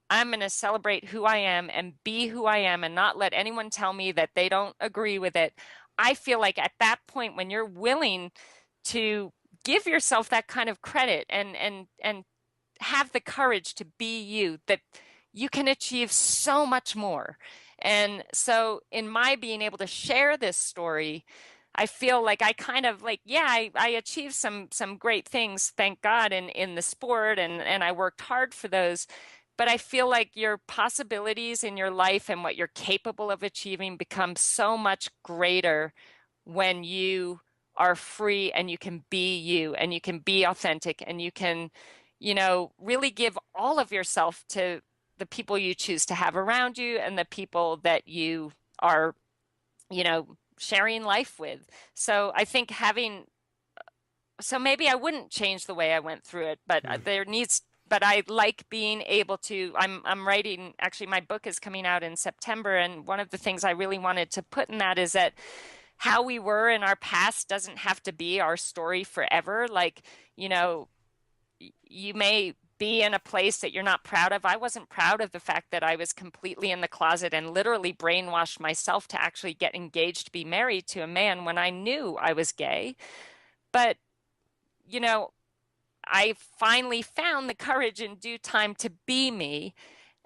I'm going to celebrate who I am and be who I am and not let anyone tell me that they don't agree with it. I feel at that point, when you're willing to give yourself that kind of credit and have the courage to be you, that you can achieve so much more. And so in my being able to share this story, I feel I kind of I achieved some great things, thank God, in the sport, and I worked hard for those. But I feel your possibilities in your life and what you're capable of achieving become so much greater when you are free and you can be you and you can be authentic and you can really give all of yourself to the people you choose to have around you and the people that you are, sharing life with. So I think so maybe I wouldn't change the way I went through it, but but I like being able to, I'm writing, actually my book is coming out in September. And one of the things I really wanted to put in that is that how we were in our past doesn't have to be our story forever. Like, you may be in a place that you're not proud of. I wasn't proud of the fact that I was completely in the closet and literally brainwashed myself to actually get engaged to be married to a man when I knew I was gay. But, I finally found the courage in due time to be me,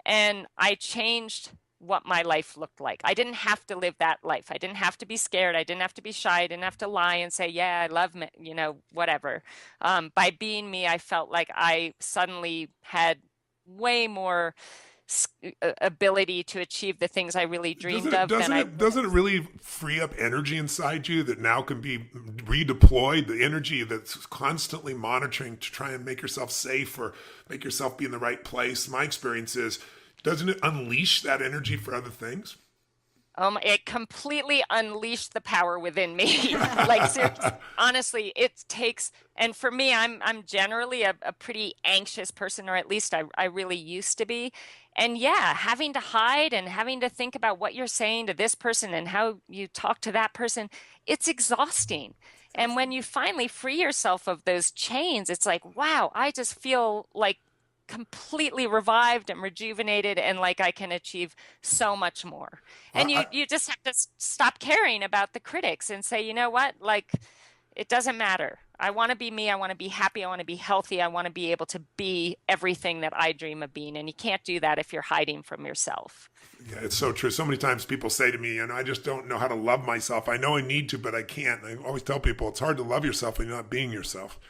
and I changed what my life looked like. I didn't have to live that life. I didn't have to be scared. I didn't have to be shy. I didn't have to lie and say, yeah, I love me, whatever. By being me, I felt like I suddenly had way more ability to achieve the things I really dreamed of. Doesn't it really free up energy inside you that now can be redeployed? The energy that's constantly monitoring to try and make yourself safe or make yourself be in the right place. My experience is, doesn't it unleash that energy for other things? It completely unleashed the power within me. Like, seriously, honestly, it takes, and for me, I'm generally a pretty anxious person, or at least I really used to be. And yeah, having to hide and having to think about what you're saying to this person and how you talk to that person, it's exhausting. And when you finally free yourself of those chains, it's like, wow, I just feel like completely revived and rejuvenated, and like I can achieve so much more. And you just have to stop caring about the critics and say, you know what, like, it doesn't matter. I want to be me. I want to be happy. I want to be healthy. I want to be able to be everything that I dream of being. And you can't do that if you're hiding from yourself. Yeah, it's so true. So many times people say to me, I just don't know how to love myself. I know I need to, but I can't. And I always tell people it's hard to love yourself when you're not being yourself.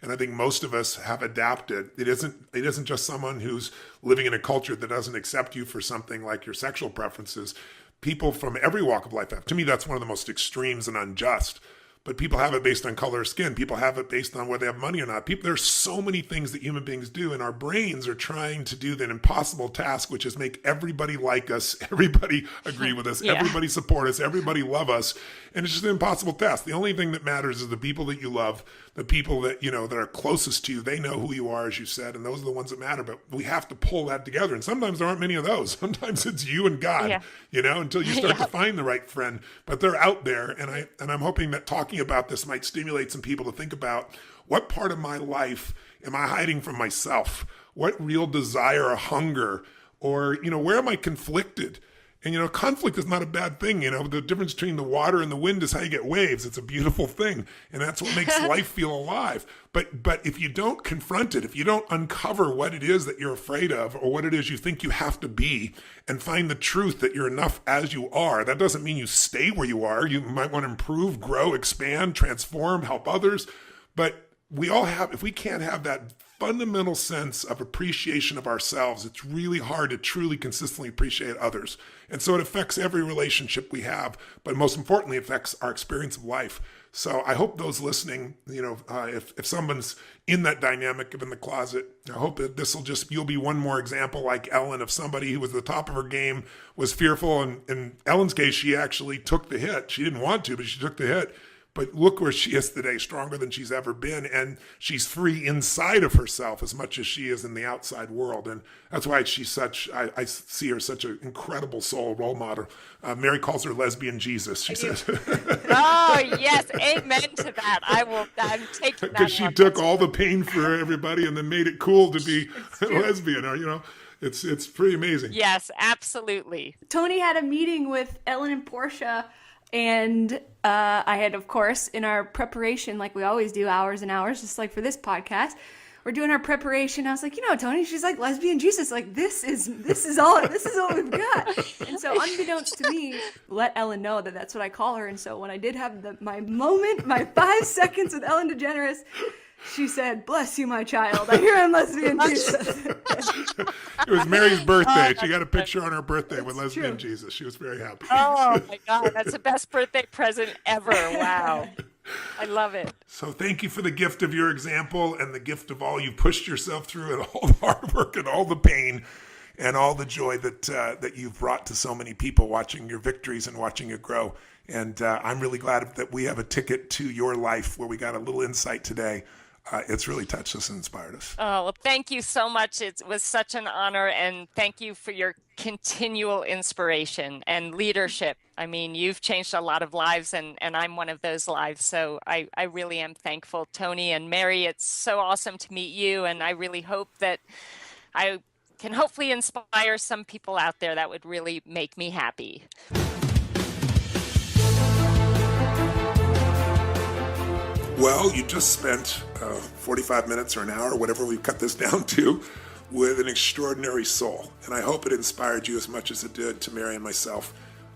And I think most of us have adapted. It isn't just someone who's living in a culture that doesn't accept you for something like your sexual preferences. People from every walk of life have. To me, that's one of the most extremes and unjust. But people have it based on color of skin. People have it based on whether they have money or not. There's so many things that human beings do, and our brains are trying to do that impossible task, which is make everybody like us, everybody agree with us, everybody support us, everybody love us. And it's just an impossible task. The only thing that matters is the people that you love, the people that, that are closest to you. They know who you are, as you said, and those are the ones that matter. But we have to pull that together. And sometimes there aren't many of those. Sometimes it's you and God, until you start to find the right friend. But they're out there. And I'm hoping that talking about this might stimulate some people to think about, what part of my life am I hiding from myself? What real desire or hunger, or, where am I conflicted? And, conflict is not a bad thing. The difference between the water and the wind is how you get waves. It's a beautiful thing. And that's what makes life feel alive. But if you don't confront it, if you don't uncover what it is that you're afraid of, or what it is you think you have to be, and find the truth that you're enough as you are, that doesn't mean you stay where you are. You might want to improve, grow, expand, transform, help others. But we all have, if we can't have that fundamental sense of appreciation of ourselves, it's really hard to truly consistently appreciate others. And so it affects every relationship we have, but most importantly, it affects our experience of life. So I hope those listening, if someone's in that dynamic of in the closet, I hope that you'll be one more example like Ellen, of somebody who was at the top of her game, was fearful. And in Ellen's case, she actually took the hit. She didn't want to, but she took the hit. But look where she is today, stronger than she's ever been. And she's free inside of herself as much as she is in the outside world. And that's why she's I see her such an incredible soul role model. Mary calls her lesbian Jesus, she says. Oh, yes. Amen to that. I'm taking that. Because she took all the pain for everybody and then made it cool to be a lesbian, or, it's pretty amazing. Yes, absolutely. Tony had a meeting with Ellen and Portia. And I had, of course, in our preparation, like we always do, hours and hours, just like for this podcast, we're doing our preparation. I was like, Tony, she's like lesbian Jesus. Like, this is all we've got. And so unbeknownst to me, let Ellen know that that's what I call her. And so when I did have my moment, my 5 seconds with Ellen DeGeneres, she said, "Bless you, my child. I hear I'm lesbian Jesus." It was Mary's birthday. She got a picture on her birthday with lesbian Jesus. She was very happy. Oh, my God. That's the best birthday present ever. Wow. I love it. So thank you for the gift of your example and the gift of all you pushed yourself through and all the hard work and all the pain and all the joy that you've brought to so many people watching your victories and watching you grow. And I'm really glad that we have a ticket to your life where we got a little insight today. It's really touched us and inspired us. Oh, well, thank you so much. It was such an honor, and thank you for your continual inspiration and leadership. I mean, you've changed a lot of lives, and I'm one of those lives. So I really am thankful, Tony and Mary. It's so awesome to meet you, and I really hope that I can hopefully inspire some people out there. That would really make me happy. Well, you just spent 45 minutes or an hour, whatever we cut this down to, with an extraordinary soul. And I hope it inspired you as much as it did to Mary and myself.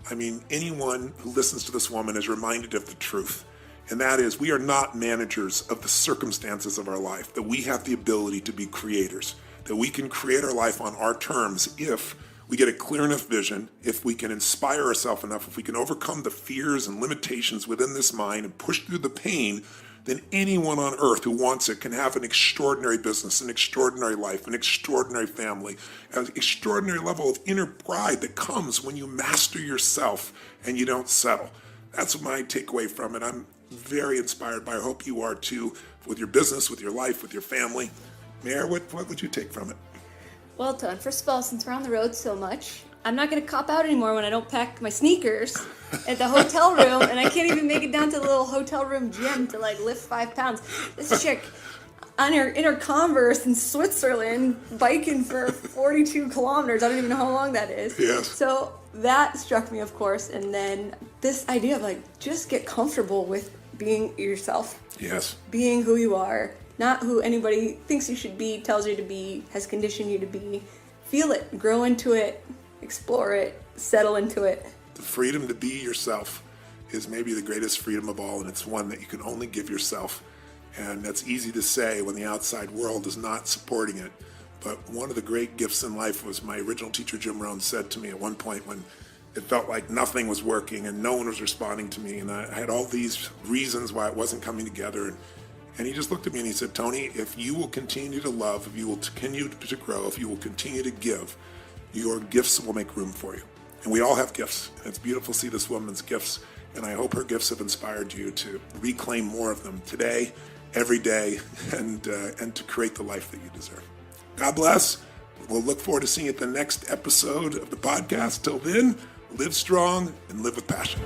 I mean, anyone who listens to this woman is reminded of the truth. And that is, we are not managers of the circumstances of our life, that we have the ability to be creators, that we can create our life on our terms if we get a clear enough vision, if we can inspire ourselves enough, if we can overcome the fears and limitations within this mind and push through the pain, then anyone on earth who wants it can have an extraordinary business, an extraordinary life, an extraordinary family, an extraordinary level of inner pride that comes when you master yourself and you don't settle. That's my takeaway from it. I'm very inspired by it. I hope you are too, with your business, with your life, with your family. Mayor, what would you take from it? Well, Ton, first of all, since we're on the road so much, I'm not going to cop out anymore when I don't pack my sneakers at the hotel room, and I can't even make it down to the little hotel room gym to like lift 5 pounds. This chick in her Converse in Switzerland biking for 42 kilometers. I don't even know how long that is. Yes. So that struck me, of course, and then this idea of like just get comfortable with being yourself. Yes. Being who you are, not who anybody thinks you should be, tells you to be, has conditioned you to be. Feel it, grow into it, explore it, settle into it. The freedom to be yourself is maybe the greatest freedom of all, and it's one that you can only give yourself. And that's easy to say when the outside world is not supporting it. But one of the great gifts in life was my original teacher, Jim Rohn, said to me at one point when it felt like nothing was working and no one was responding to me, and I had all these reasons why it wasn't coming together. And he just looked at me and he said, Tony, if you will continue to love, if you will continue to grow, if you will continue to give, your gifts will make room for you. And we all have gifts. And it's beautiful to see this woman's gifts. And I hope her gifts have inspired you to reclaim more of them today, every day, and to create the life that you deserve. God bless. We'll look forward to seeing you at the next episode of the podcast. Till then, live strong and live with passion.